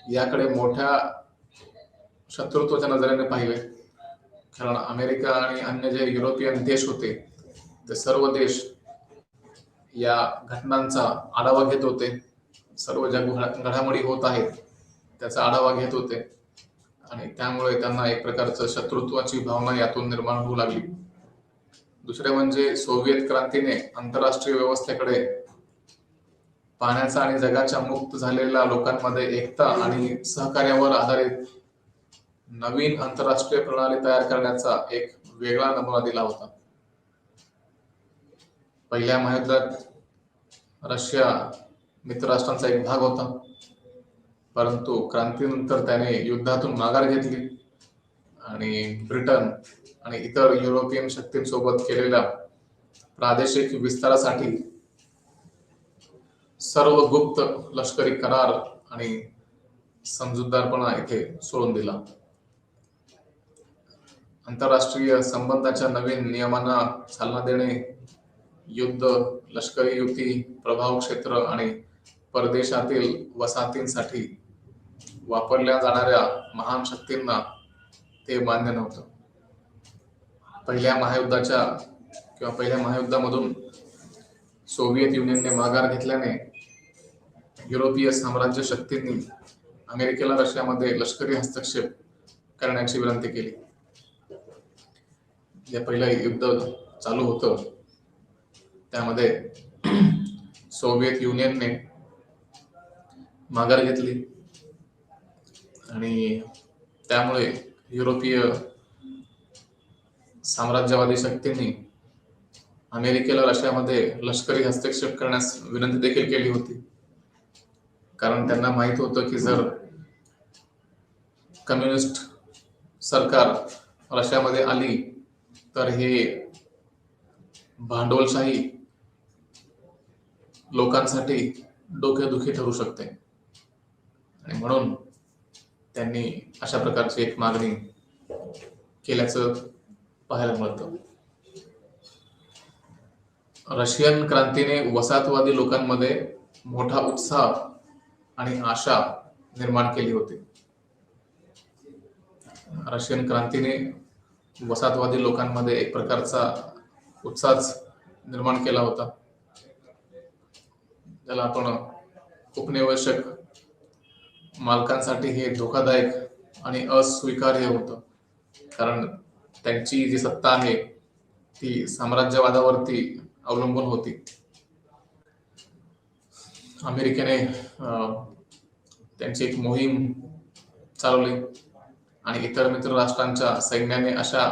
याकडे मोठ्या शत्रुत्वाच्या नजरेने पाहिले, कारण अमेरिका आणि अन्य जे युरोपियन देश होते ते सर्व देश या घटनांचा आढावा घेत होते, सर्व ज्या घडामोडी होत आहेत त्याचा आढावा घेत होते आणि त्यामुळे त्यांना एक प्रकारचं शत्रुत्वाची भावना यातून निर्माण होऊ लागली. दुसरे म्हणजे सोव्हिएत क्रांतीने आंतरराष्ट्रीय व्यवस्थेकडे पाहण्याचा आणि जगाच्या मुक्त झालेल्या लोकांमध्ये एकता आणि सहकार्यावर आधारित नवीन आंतरराष्ट्रीय प्रणाली तयार करण्याचा एक वेगळा नमुना दिला होता. पहिल्या महायुद्धात रशिया मित्रराष्ट्रांचा एक भाग होता, परंतु क्रांतीनंतर त्याने युद्धातून माघार घेतली आणि ब्रिटन आणि इतर युरोपियन शक्तींसोबत केलेल्या प्रादेशिक विस्तारासाठी सर्व गुप्त लष्करी करार आणि समजूतदारपणा इथे सोडून दिला. आंतरराष्ट्रीय संबंधाच्या नवीन नियमांना चालना देणे, युद्ध, लष्करी युती, प्रभाव क्षेत्र आणि परदेशातील वसाहतींसाठी वापरल्या जाणाऱ्या महान शक्तींना ते मान्य नव्हतं. पहिल्या महायुद्धामधून सोव्हिएत युनियनने माघार घेतल्याने युरोपीय साम्राज्य शक्तींनी अमेरिकेला रशियामध्ये लष्करी हस्तक्षेप करण्याची विनंती केली. जे पहिलं युद्ध चालू होतं त्यामध्ये सोव्हिएत युनियनने माघार घेतली आणि त्यामुळे युरोपीय साम्राज्यवादी शक्तींनी अमेरिकेला रशियामध्ये लष्करी हस्तक्षेप करण्यास विनंती देखील केली होती, कारण त्यांना माहित होतं की जर कम्युनिस्ट सरकार रशियामध्ये आली तर हे भांडवलशाही लोकांसाठी डोकेदुखी ठरू शकते आणि म्हणून त्यांनी अशा प्रकारची एक मागणी केल्याचं पाहायला मिळतं. रशियन क्रांतीने वसाहतवादी लोकांमध्ये मोठा उत्साह आणि आशा निर्माण केली होती. रशियन क्रांतीने वसाहतवादी लोकांमध्ये एक प्रकारचा उत्साह निर्माण केला होता, ज्याला आपण उपनिवेशक मालकांसाठी हे धोकादायक आणि अस्वीकार्य होतं, कारण त्यांची जी सत्ता आहे ती साम्राज्यवादावरती अवलंबून होती. अमेरिकेने त्यांची एक मोहीम चालवली आणि इतर मित्र राष्ट्रांच्या सैन्याने अशा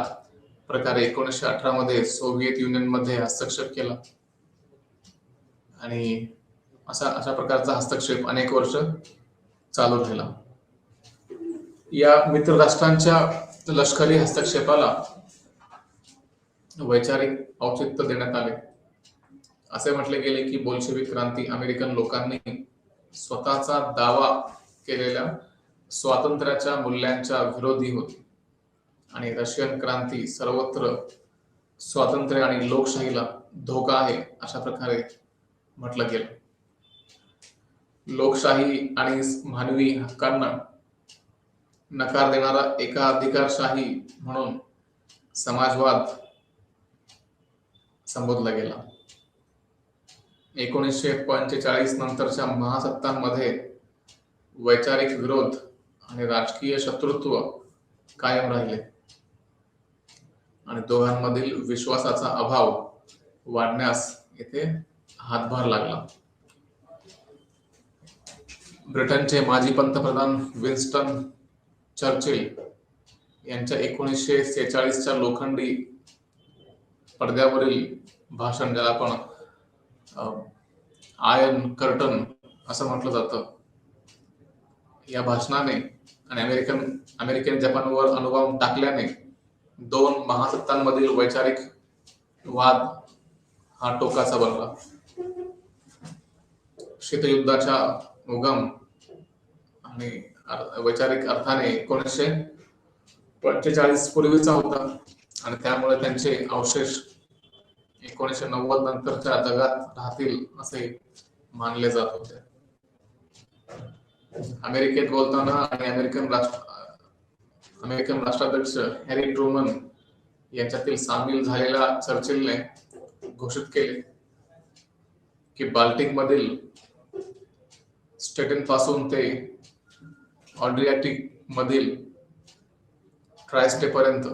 प्रकारे 1918 मध्ये सोव्हिएत युनियन मध्ये हस्तक्षेप केला आणि अशा प्रकारचा हस्तक्षेप अनेक वर्ष चालू राहिला. या मित्र राष्ट्रांच्या लष्करी हस्तक्षेपाला वैचारिक औचित्य देण्यात आले. असे म्हटले गेले की बोल्शेविक क्रांती अमेरिकन लोकांनी स्वतःचा दावा केलेल्या स्वातंत्र्याच्या मूल्यांच्या विरोधी होती आणि रशियन क्रांती सर्वत्र स्वातंत्र्य आणि लोकशाहीला धोका आहे अशा प्रकारे म्हटलं गेलं. लोकशाही आणि मानवी हक्कांना नकार देणारा एकाधिकारशाही म्हणून समाजवाद संबोधला गेला. 1945 नंतरच्या महासत्तांमध्ये वैचारिक विरोध आणि राजकीय शत्रुत्व कायम राहिले आणि दोघांमधील विश्वासाचा अभाव वाढण्यास येथे हातभार लागला. ब्रिटनचे माजी पंतप्रधान विन्स्टन चर्चिल यांच्या 1946च्या लोखंडी पडद्यावरील भाषण, ज्याला आपण आयर्न कर्टन असं म्हटलं जातं, या भाषणाने आणि अमेरिकेने जपानवर अणुबॉम्ब टाकल्याने दोन महासत्तांमधील वैचारिक वाद हा टोकाचा बनला. शीतयुद्धाच्या उगम आणि वैचारिक अर्थाने 1945 पूर्वीचा होता आणि त्यामुळे त्यांचे अवशेष 1990 नंतरच्या जगात राहतील असे मानले जात होते. अमेरिकेत बोलताना आणि अमेरिकन राष्ट्राध्यक्ष हॅरी ट्रुमन यांच्यातील सामील झालेल्या चर्चिलने घोषित केले की बाल्टिक मधील स्टेटन पासून ते ऑड्रियाटिक मधील ट्रायस्टे पर्यंत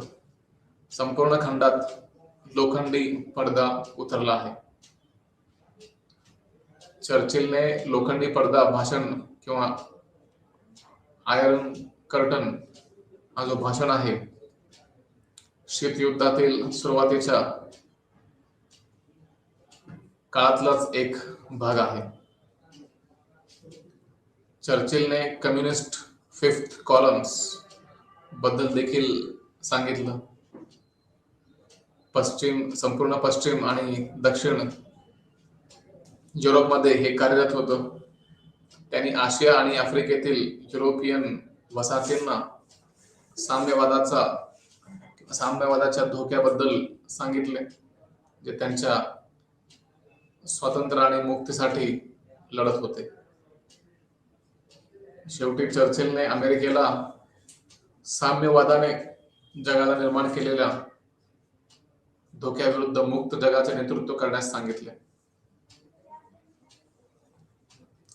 संपूर्ण खंडात लोखंडी पडदा उतरला आहे. चर्चिलने लोखंडी पडदा भाषण किंवा आयरन कर्टन हा जो भाषण आहे, शीतयुद्धातील सुरुवातीच्या काळातलाच एक भाग आहे. चर्चिलने कम्युनिस्ट फिफ्थ कॉलम्स बद्दल देखील सांगितलं. संपूर्ण पश्चिम आणि दक्षिण युरोपमध्ये हे कार्यरत होतं. त्यांनी आशिया आणि आफ्रिकेतील युरोपियन वसाहतींना साम्यवादाच्या धोक्याबद्दल सांगितले, जे त्यांच्या स्वातंत्र्य आणि मुक्तीसाठी लढत होते. शेवटी चर्चिलने अमेरिकेला साम्यवादाने जगाला निर्माण केलेल्या धोक्याविरुद्ध मुक्त जगाचे नेतृत्व करण्यास सांगितले.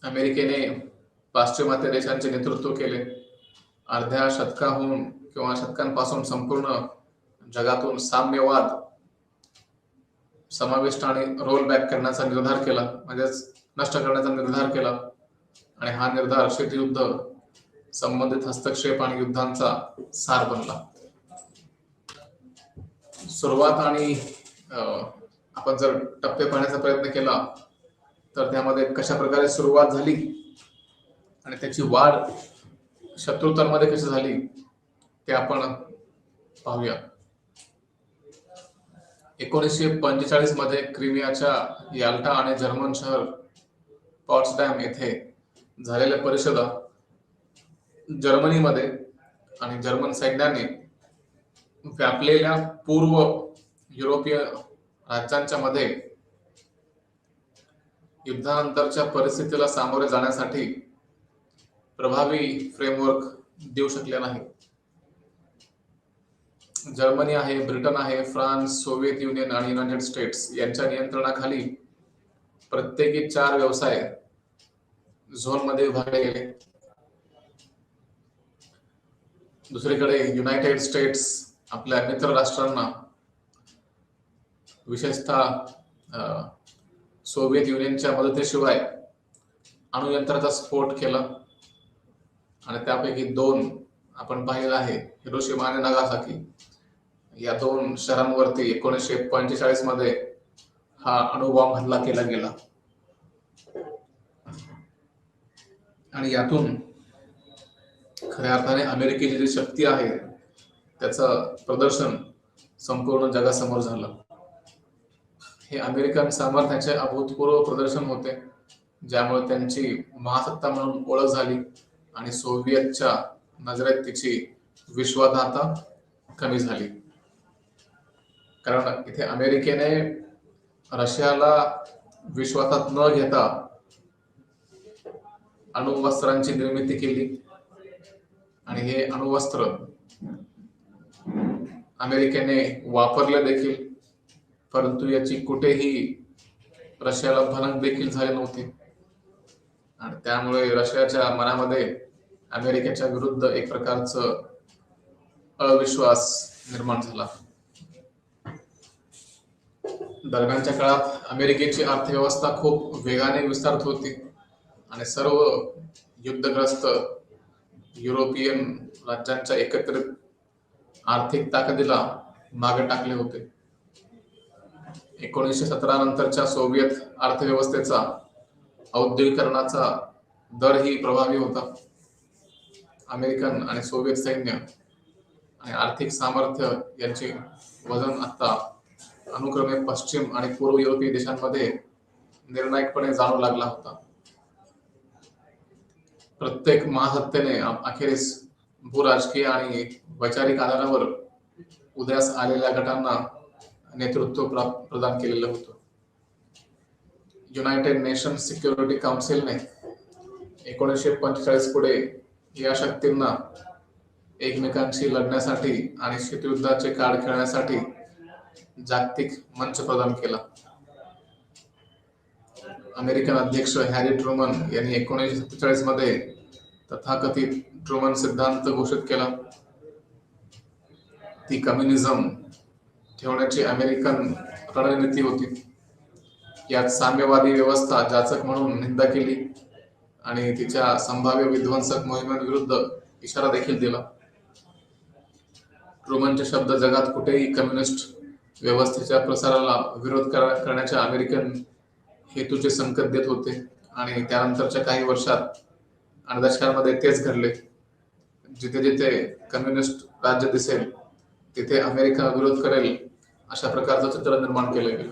अमेरिकेने पाश्चिमात्य देशांचे नेतृत्व केले. अर्ध्या शतकाहून किंवा शतकांपासून संपूर्ण जगातून साम्यवाद समाविष्ट आणि रोल बॅक करण्याचा निर्धार केला, म्हणजेच नष्ट करण्याचा निर्धार केला. आणि हा निर्धार शीतयुद्ध, संबंधित हस्तक्षेप आणि युद्धांचा सार बनला. सुरुवात आणि आपण जर टप्पे पाहण्याचा प्रयत्न केला तर त्यामध्ये कशा प्रकारे सुरुवात झाली आणि त्याची वाढ शत्रुतांमध्ये कशी झाली ते आपण पाहूया. 1945 मध्ये क्रिमियाच्या याल्टा आणि जर्मन शहर पॉट्सडॅम येथे झालेल्या परिषदा जर्मनीमध्ये आणि जर्मन सैन्याने व्यापलेल्या पूर्व युरोपीय राज्यांच्या मध्ये युद्धानंतरच्या परिस्थितीला सामोरे जाण्यासाठी प्रभावी फ्रेमवर्क देऊ शकले नाही. जर्मनी आहे, ब्रिटन आहे, फ्रान्स, सोव्हिएत युनियन आणि युनायटेड स्टेट्स यांच्या नियंत्रणाखाली प्रत्येकी 4 व्यवसाय झोन मध्ये विभागले गेले. दुसरीकडे युनायटेड स्टेट्स आपल्या मित्र राष्ट्रांना, विशेषतः सोव्हिएत युनियनच्या मदतीशिवाय अणुयंत्राचा स्फोट केला आणि त्यापैकी 2 आपण पाहिलं आहे, हिरोशिमा आणि नागासाकी या 2 शहरांवरती 1945 मध्ये हा अणुबॉम्ब हल्ला केला गेला. आणि यातून खऱ्या अर्थाने अमेरिकेची जी शक्ती आहे त्याचं प्रदर्शन संपूर्ण जगासमोर झालं. हे अमेरिकन सामर्थ्याचे अभूतपूर्व प्रदर्शन होते, ज्यामुळे त्यांची महासत्ता म्हणून ओळख झाली आणि सोव्हिएतच्या नजरेत तिची विश्वासार्हता कमी झाली. कारण इथे अमेरिकेने रशियाला विश्वासात न घेता अणुवस्त्रांची निर्मिती केली आणि हे अणुवस्त्र अमेरिकेने वापरले देखील, परंतु याची कुठेही रशियाला भनक देखील झाली नव्हती. आणि त्यामुळे रशियाच्या मनामध्ये अमेरिकेच्या विरुद्ध एक प्रकारचं अविश्वास निर्माण झाला. दरम्यानच्या काळात अमेरिकेची अर्थव्यवस्था खूप वेगाने विस्तारत होती आणि सर्व युद्धग्रस्त युरोपियन राज्यांच्या एकत्रित आर्थिक ताकदीला मागे टाकले होते. 1917 नंतरच्या सोव्हिएत अर्थव्यवस्थेचा औद्योगिकरणाचा दरही प्रभावी होता. अमेरिकन आणि सोव्हिएत सैन्य आणि आर्थिक सामर्थ्य यांचे वजन आता अनुक्रमे पश्चिम आणि पूर्व युरोपीय देशांमध्ये निर्णायकपणे जाणू लागला होता. प्रत्येक महासत्तेने अखेरीस भूराजकीय आणि वैचारिक आधारावर उदयास आलेल्या गटांना नेतृत्व प्रदान केलेलं होतं. युनायटेड नेशन्स सिक्युरिटी काउन्सिलने 1945 पुढे या शक्तींना एकमेकांशी लढण्यासाठी आणि शीतयुद्धाचे कार्ड खेळण्यासाठी जागतिक मंच प्रदान केला. अमेरिकन अध्यक्ष हॅरी ट्रुमन यांनी 1947 मध्ये तथाकथित ट्रुमन सिद्धांत घोषित केला. ती कम्युनिझम ठेवण्याची अमेरिकन रणनीती होती. यात साम्यवादी व्यवस्था जाचक म्हणून निंदा केली आणि तिच्या संभाव्य विध्वंसक मोहिमांविरुद्ध इशारा देखील दिला. ट्रुमनचे शब्द जगात कुठेही कम्युनिस्ट व्यवस्थेच्या प्रसाराला विरोध करण्याच्या अमेरिकन हेतूचे संकेत देत होते आणि त्यानंतरच्या काही वर्षात आणि दशकांमध्ये तेच घडले. जिथे जिथे कम्युनिस्ट राज्य दिसेल तिथे अमेरिका विरोध करेल अशा प्रकारचं चित्र निर्माण केलं गेलं.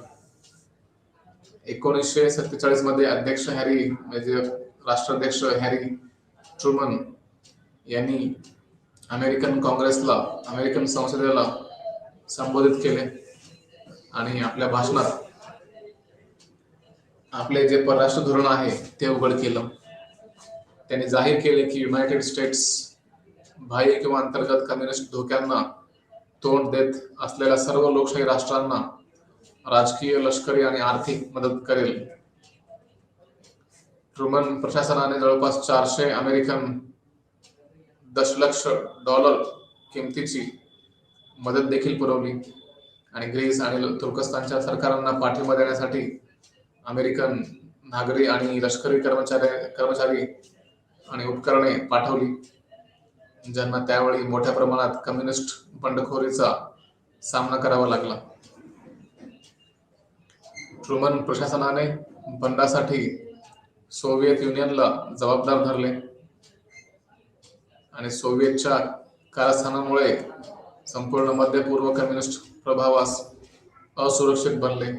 1947 मध्ये अध्यक्ष म्हणजे राष्ट्राध्यक्ष हॅरी ट्रुमन यांनी अमेरिकन काँग्रेसला, अमेरिकन संसदेला संबोधित केले आणि आपल्या भाषणात आपले जे परराष्ट्र धोरण आहे ते उघड केलं. त्यांनी जाहीर केले की युनायटेड स्टेट्स बाह्य किंवा अंतर्गत कम्युनिस्ट धोक्यांना तोंड देत असलेल्या सर्व लोकशाही राष्ट्रांना राजकीय, लष्करी आणि आर्थिक मदत करेल. ट्रुमन प्रशासनाने जवळपास 400 अमेरिकन दशलक्ष डॉलर किमतीची मदत देखील पुरवली आणि ग्रीस आणि तुर्कस्तानच्या सरकारांना पाठिंबा देण्यासाठी अमेरिकन नागरी आणि लष्करी कर्मचारी आणि उपकरणे पाठवली, ज्यांना त्यावेळी मोठ्या प्रमाणात कम्युनिस्ट बंडखोरीचा सामना करावा लागला. ट्रुमन प्रशासनाने बंडासाठी सोव्हिएत युनियनला जबाबदार धरले आणि सोव्हिएतच्या कारस्थानामुळे संपूर्ण मध्य पूर्व कम्युनिस्ट प्रभावास असुरक्षित बनले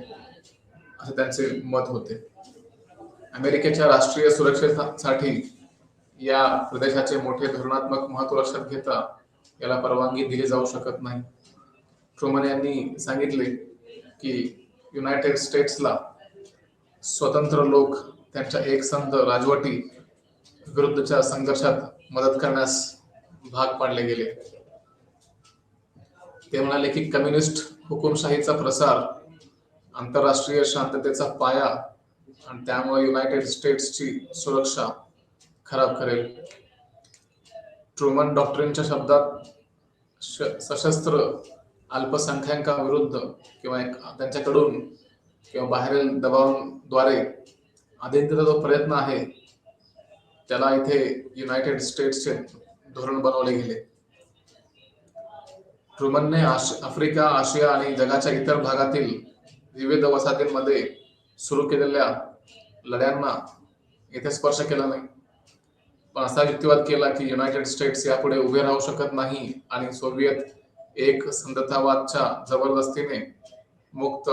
असे त्यांचे मत होते. अमेरिकेच्या राष्ट्रीय सुरक्षेसाठी या प्रदेशाचे मोठे धोरणात्मक महत्त्व लक्षात घेता याला परवानगी दिली जाऊ शकत नाही. ट्रुमन यांनी सांगितले की युनायटेड स्टेट्सला स्वतंत्र लोक त्यांच्या एकसंध राजवटी विरुद्धच्या संघर्षात मदत करण्यास भाग पाडले गेले. ते म्हणाले की कम्युनिस्ट हुकुमशाहीचा प्रसार आंतरराष्ट्रीय शांततेचा पाया आणि त्यामुळे युनायटेड स्टेट्सची सुरक्षा खराब करेल. ट्रुमन डॉक्ट्रिनच्या शब्दात सशस्त्र अल्पसंख्याकांविरुद्ध किंवा त्यांच्याकडून किंवा बाहेरील दबावाद्वारे अधीनतेचा जो प्रयत्न आहे त्याला इथे युनायटेड स्टेट्सचे धोरण बनवले गेले. ट्रुमनने आफ्रिका, आशिया आणि जगाच्या इतर भागातील विविध वसाहतींमध्ये सुरू केलेल्या लढ्यांना येथे स्पर्श केला नाही, पण असा युक्तिवाद केला की युनायटेड स्टेट्स यापुढे उभे राहू शकत नाही आणि सोव्हिएत एक संधतावादच्या जबरदस्तीने मुक्त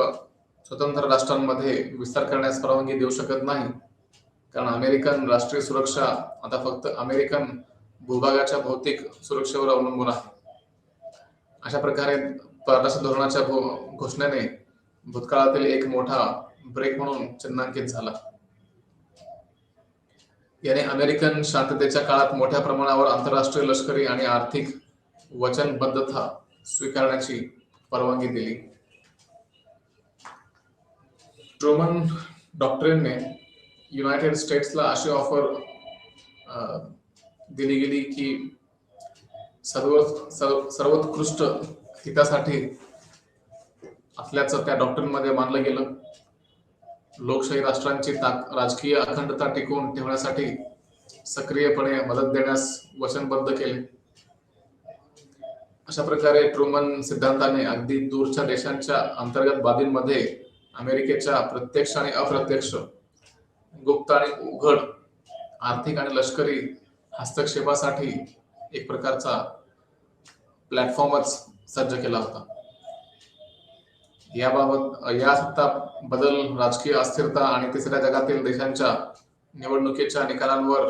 स्वतंत्र राष्ट्रांमध्ये विस्तार करण्यास परवानगी देऊ शकत नाही, कारण अमेरिकन राष्ट्रीय सुरक्षा आता फक्त अमेरिकन भूभागाच्या भौतिक सुरक्षेवर अवलंबून आहे. अशा प्रकारे परराष्ट्र धोरणाच्या घोषणेने भूतकाळातील एक मोठा ब्रेक म्हणून चिन्हांकित झाला. याने अमेरिकन शांततेच्या काळात मोठ्या प्रमाणावर आंतरराष्ट्रीय लष्करी आणि आर्थिक वचनबद्धता स्वीकारण्याची परवानगी दिली. ट्रुमन डॉक्ट्रिनने युनायटेड स्टेट्सला अशी ऑफर दिली गेली की सर्वोत्कृष्ट हितासाठी असल्याचं त्या डॉक्ट्रिनमध्ये मानलं गेलं. लोकशाही राष्ट्रांची राजकीय अखंडता टिकवून ठेवण्यासाठी सक्रियपणे मदत देण्यास वचनबद्ध केले. अशा प्रकारे ट्रुमन सिद्धांताने अगदी दूरच्या देशांच्या अंतर्गत बाबींमध्ये अमेरिकेच्या प्रत्यक्ष आणि अप्रत्यक्ष, गुप्त आणि उघड आर्थिक आणि लष्करी हस्तक्षेपासाठी एक प्रकारचा प्लॅटफॉर्मच सज्ज केला होता. या सत्ता बदल, राजकीय अस्थिरता आणि तिसऱ्या जगातील देशांच्या निवडणुकीच्या निकालांवर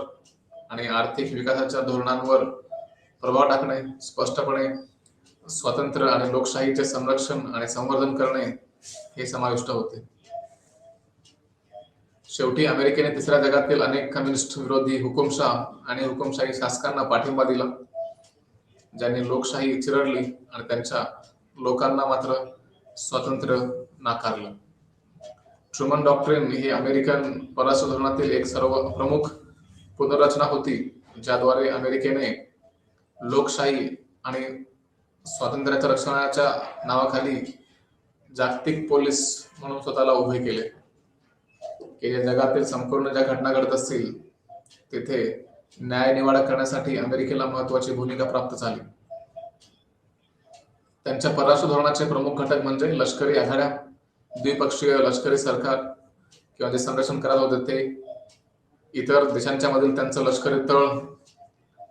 आणि आर्थिक विकासाच्या धोरणांवर प्रभाव टाकणे, स्पष्टपणे स्वातंत्र्य आणि लोकशाहीचे संरक्षण आणि संवर्धन करणे हे समाविष्ट होते. शेवटी अमेरिकेने तिसऱ्या जगातील अनेक कम्युनिस्ट विरोधी हुकुमशाह आणि हुकुमशाही शासकांना पाठिंबा दिला, ज्यांनी लोकशाही चिरडली आणि त्यांच्या लोकांना मात्र स्वातंत्र्य नाकारलं. ट्रुमन डॉक्ट्रिन ही अमेरिकन परराष्ट्र धोरणातील एक सर्व प्रमुख पुनर्रचना होती, ज्याद्वारे अमेरिकेने लोकशाही आणि स्वातंत्र्याच्या रक्षणाच्या नावाखाली जागतिक पोलीस म्हणून स्वतःला उभे केले, की या जगातील संपूर्ण ज्या घटना घडत असतील तिथे न्याय निवाडा करण्यासाठी अमेरिकेला महत्वाची भूमिका प्राप्त झाली. त्यांच्या परराष्ट्र धोरणाचे प्रमुख घटक म्हणजे लष्करी आघाड्या, द्विपक्षीय लष्करी सरकार किंवा जे संरक्षण करत होते ते, इतर देशांच्या मधील त्यांचं लष्करी तळ,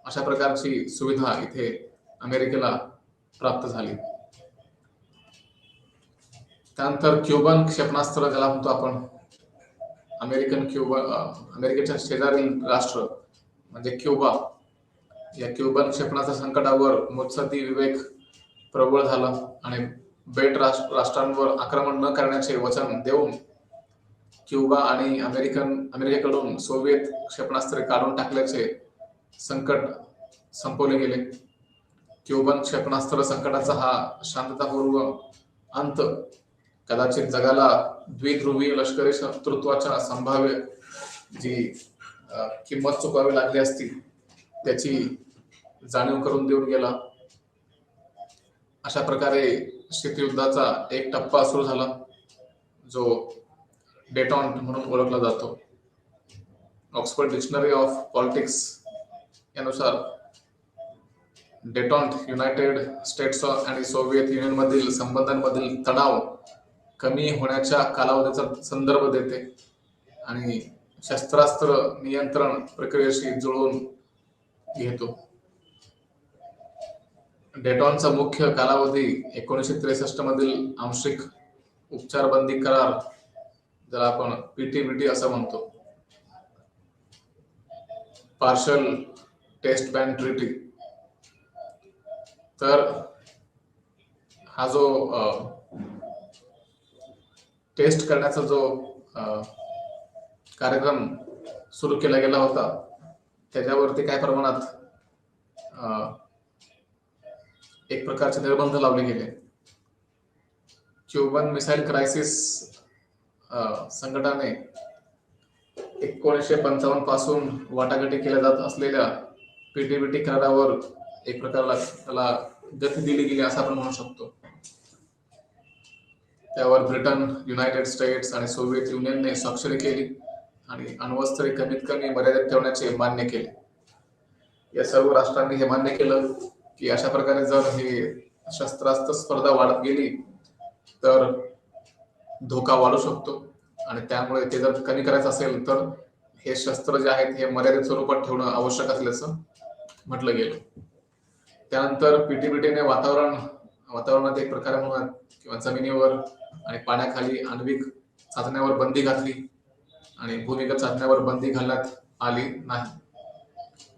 अशा प्रकारची सुविधा इथे अमेरिकेला प्राप्त झाली. त्यानंतर क्युबन क्षेपणास्त्र, ज्याला म्हणतो आपण अमेरिकेच्या शेजारील राष्ट्र म्हणजे क्युबा, या क्युबन क्षेपणास्त्र संकटावर मुत्सद्दी विवेक प्रबळ झाला आणि बेट राष्ट्रांवर आक्रमण न करण्याचे वचन देऊन क्युबा आणि अमेरिकेकडून सोव्हिएत क्षेपणास्त्रे काढून टाकल्याचे संकट संपवले गेले. क्युबन क्षेपणास्त्र संकटाचा हा शांततापूर्व अंत कदाचित जगाला द्विध्रुवीय लष्करी शत्रुत्वाच्या संभाव्य जी किंमत चुकावी लागली असती त्याची जाणीव करून देऊन गेला. अशा प्रकारे शीतयुद्धाचा एक टप्पा सुरू झाला, जो डेटॉन्ट म्हणून ओळखला जातो. ऑक्सफर्ड डिक्शनरी ऑफ पॉलिटिक्स यानुसार डेटॉन्ट युनायटेड स्टेट्स आणि सोव्हिएत युनियन मधील संबंधांमधील तणाव कमी होण्याच्या कालावधीचा संदर्भ देते आणि शस्त्रास्त्र नियंत्रण प्रक्रियेशी जुळवून घेतो. डेटॉनचा मुख्य कालावधी 1963 मधील आंशिक उपचारबंदी करार, ज्याला आपण PTBT असं म्हणतो, पार्शल टेस्ट बॅन ट्रीटी. तर हा जो टेस्ट करण्याचा जो कार्यक्रम सुरू केला गेला होता त्याच्यावरती काही प्रमाणात एक प्रकारचे निर्बंध लावले गेले. क्युबन मिसाईल क्रायसिस संघटनाने 1955 पासून वाटाघाटी केल्या जात असलेल्या PTBT करारावर एक प्रकारला त्याला गती दिली गेली असं आपण म्हणू शकतो. त्यावर ब्रिटन, युनायटेड स्टेट्स आणि सोव्हिएत युनियनने स्वाक्षरी केली आणि अण्वस्त्रे कमीत कमी मर्यादित ठेवण्याचे मान्य केले. या सर्व राष्ट्रांनी हे मान्य केलं की अशा प्रकारे जर हे शस्त्रास्त्र स्पर्धा वाढत गेली तर धोका वाढू शकतो आणि त्यामुळे ते जर कमी करायचं असेल तर हे शस्त्र जे आहेत हे मर्यादित स्वरूपात ठेवणं आवश्यक असल्याचं म्हटलं गेलं. त्यानंतर PTBTने वातावरणात एक प्रकारे म्हणून किंवा जमिनीवर आणि पाण्याखाली आण्विक चाचण्यावर बंदी घातली आणि भूमिगत चाचण्यावर बंदी घालण्यात आली नाही.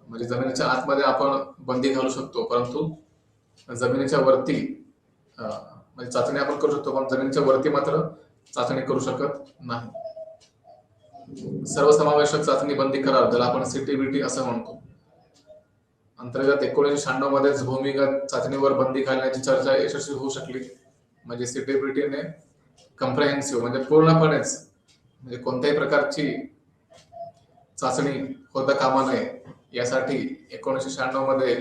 म्हणजे जमिनीच्या आतमध्ये आपण बंदी घालू शकतो, परंतु जमिनीच्या वरती म्हणजे चाचणी आपण करू शकतो, पण जमिनीच्या वरती मात्र चाचणी करू शकत नाही. सर्वसमावेशक चाचणी बंदी करार, ज्याला आपण CTBT असं म्हणतो, अंतर्गत 1996 मध्येच भूमिगत चाचणीवर बंदी घालण्याची चर्चा यशस्वी होऊ शकली. म्हणजे CTBTने कम्प्रेहेन्सिव्ह म्हणजे पूर्णपणेच म्हणजे कोणत्याही प्रकारची चाचणी होता कामा नये यासाठी 1996 मध्ये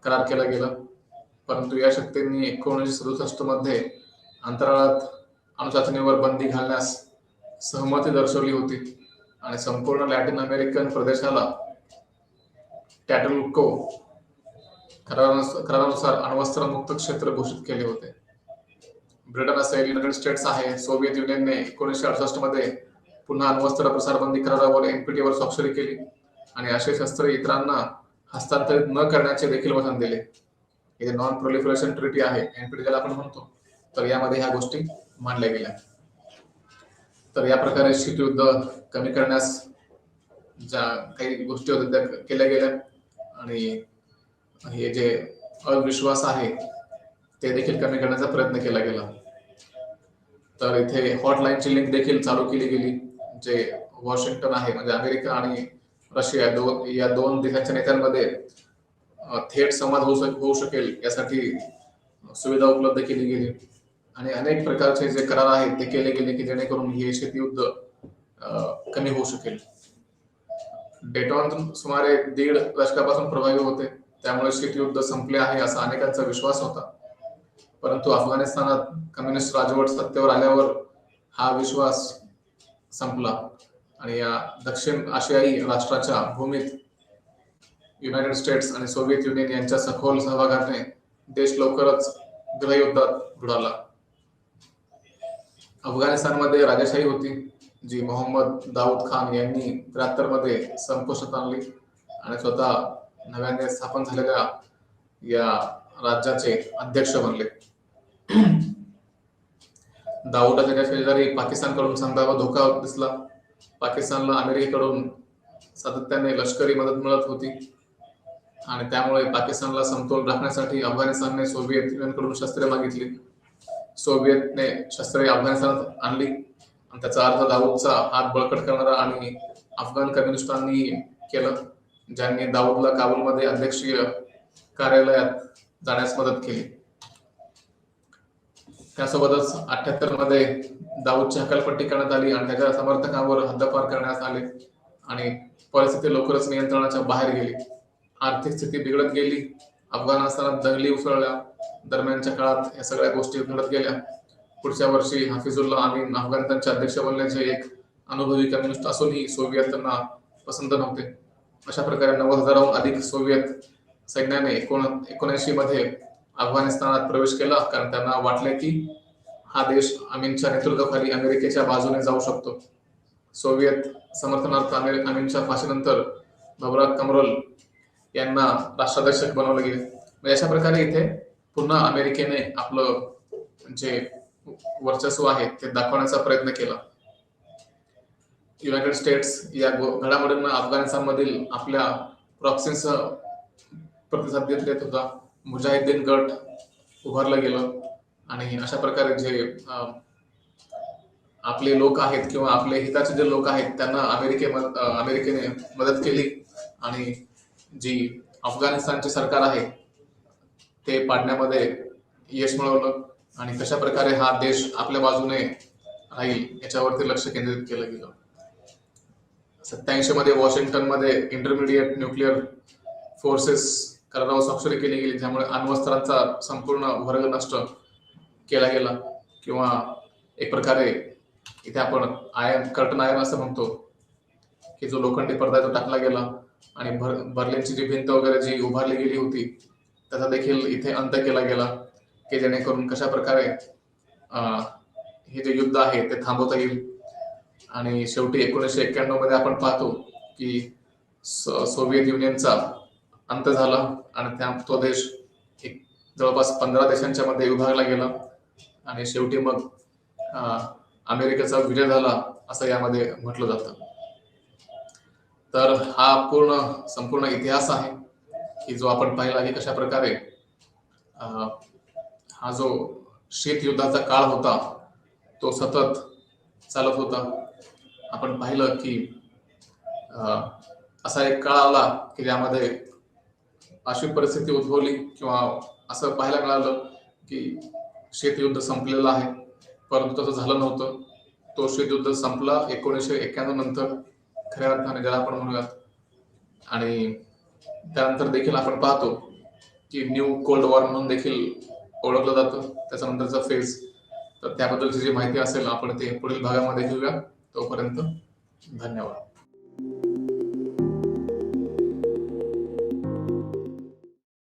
करार केला गेला. परंतु या शक्तींनी 1967 मध्ये अंतराळात अणुचाचणीवर बंदी घालण्यास सहमती दर्शवली होती आणि संपूर्ण लॅटिन अमेरिकन प्रदेशाला टॅटलुको करारानुसार अण्वस्त्र मुक्त क्षेत्र घोषित केले होते. ब्रिटन असेल, युनायटेड स्टेट्स आहे, सोव्हिएत युनियनने 1968 मध्ये पुन्हा अण्वस्त्र प्रसारबंदी करारावर NPT वर स्वाक्षरी केली आणि असे शस्त्र इतरांना हस्तांतरित न करण्याचे देखील वचन दिले. हे नॉन प्रोलिफरेशन ट्रीटी आहे, NPT ज्याला आपण म्हणतो, तर यामध्ये ह्या गोष्टी मानल्या गेल्या. तर या प्रकारे शीतयुद्ध कमी करण्यास ज्या काही गोष्टी होत्या त्या केल्या गेल्या आणि हे जे अविश्वास आहे ते देखील कमी करण्याचा प्रयत्न केला गेला. तर इथे हॉटलाईनची लिंक देखील चालू केली गेली, जे वॉशिंग्टन आहे म्हणजे अमेरिका आणि रशिया या दोन देशांच्या नेत्यांमध्ये थेट संवाद होऊ शकेल यासाठी सुविधा उपलब्ध केली गेली. आणि अनेक प्रकारचे जे करार आहेत ते केले गेले की जेणेकरून हे शीतयुद्ध कमी होऊ शकेल. डेटॉन सुमारे 1.5 दशकापासून प्रभावी होते, त्यामुळे शीतयुद्ध संपले आहे असा अनेकांचा विश्वास होता. परंतु अफगाणिस्तानात कम्युनिस्ट राजवट सत्तेवर आल्यावर हा विश्वास संपला आणि या दक्षिण आशियाई राष्ट्राच्या भूमीत युनायटेड स्टेट्स आणि सोव्हिएत युनियन यांच्या सखोल सहभागाने देश लवकरच गृहयुद्धात बुडाला. अफगाणिस्तानमध्ये राजेशाही होती जी मोहम्मद दाऊद खान यांनी 73 मध्ये संपुष्टात आणली आणि स्वतः नव्याने स्थापन झालेल्या या राज्याचे अध्यक्ष बनले. दाऊदला त्याच्या शेजारी पाकिस्तानकडून संभाव्य धोका दिसला. पाकिस्तानला अमेरिकेकडून सातत्याने लष्करी मदत मिळत होती आणि त्यामुळे पाकिस्तानला समतोल राखण्यासाठी अफगाणिस्तानने सोव्हिएत युनियनकडून शस्त्रे मागितली. सोव्हिएतने शस्त्रे अफगाणिस्तानात आणली आणि त्याचा अर्थ दाऊदचा हात बळकट करणारा आणि अफगाण कम्युनिस्टांनी केलं, ज्यांनी दाऊदला काबूलमध्ये अध्यक्षीय कार्यालयात जाण्यास मदत केली. त्यासोबतच 78 मध्ये दाऊदची हकालपट्टी करण्यात आली आणि त्याच्या समर्थकांवर हद्दपार करण्यात आले आणि परिस्थिती लवकरच नियंत्रणाच्या बाहेर गेली. आर्थिक स्थिती बिघडत गेली. अफगाणिस्तानात दंगली उसळल्या. दरम्यानच्या काळात या सगळ्या गोष्टी घडत गेल्या. पुढच्या वर्षी हाफिजुल्ला अमीन अफगाणिस्तानचे अध्यक्ष बनल्याचे एक अनुभवी कम्युनिस्ट असूनही सोव्हिएत त्यांना पसंत नव्हते. अशा प्रकारे 90,000हून अधिक सोव्हिएत सैन्याने 1979 मध्ये अफगाणिस्तानात प्रवेश केला, कारण त्यांना वाटले की हा देश अमीनच्या नेतृत्वाखाली अमेरिकेच्या बाजूने जाऊ शकतो. सोव्हिएत समर्थनार्थ अमीनच्या फाशीनंतर बबराक कमरोल यांना राष्ट्राध्यक्ष बनवले गेले. अशा प्रकारे इथे पुन्हा अमेरिकेने आपलं जे वर्चस्व आहे ते दाखवण्याचा प्रयत्न केला. युनायटेड स्टेट्स या घडामोडींना अफगाणिस्तानमधील आपल्या प्रॉक्सींसह प्रतिसाद देत होता. मुजाहिद्दीन गट उभारलं गेलं आणि अशा प्रकारे जे आपले लोक आहेत किंवा आपले हिताचे जे लोक आहेत त्यांना अमेरिकेने मदत केली आणि जी अफगाणिस्तानचे सरकार आहे ते पाडण्यामध्ये यश मिळवलं आणि कशा प्रकारे हा देश आपल्या बाजूने राहील याच्यावरती लक्ष केंद्रित केलं गेलं. 87 मध्ये वॉशिंग्टन मध्ये इंटरमिडिएट न्यूक्लिअर फोर्सेस करारावर स्वाक्षरी केली गेली, ज्यामुळे अण्वस्त्रांचा संपूर्ण वर्ग नष्ट केला गेला किंवा एक प्रकारे इथे आपण कर्टन आयर्न असं म्हणतो की जो लोखंडी पडदा तो टाकला गेला आणि बर्लिनची जी भिंत वगैरे जी उभारली गेली होती त्याचा देखील इथे अंत केला गेला की जेणेकरून कशा प्रकारे हे जे युद्ध आहे ते थांबवता येईल. आणि शेवटी 1991 मध्ये आपण पाहतो की सोव्हिएत युनियनचा अंत झाला आणि तो देश एक जवळपास 15 देशांच्या मध्ये विभागला गेला आणि शेवटी मग अमेरिकेचा विजय झाला असं यामध्ये म्हटलं जातं. तर हा संपूर्ण इतिहास आहे की जो आपण पाहिला की कशा प्रकारे हा जो शीत युद्धाचा काळ होता तो सतत चालत होता. आपण पाहिलं की असा एक काळ आला की ज्यामध्ये अशी परिस्थिती उद्भवली किंवा असं पाहायला मिळालं की शीतयुद्ध संपलेलं आहे, परंतु तसं झालं नव्हतं. तो शीतयुद्ध संपला 1991 नंतर खऱ्या अर्थाने ज्याला आपण म्हणूयात. आणि त्यानंतर देखील आपण पाहतो की न्यू कोल्ड वॉर म्हणून देखील ओळखलं जातं त्याच्यानंतरचा फेज. तर त्याबद्दलची जी माहिती असेल आपण ते पुढील भागामध्ये घेऊया. तोपर्यंत धन्यवाद.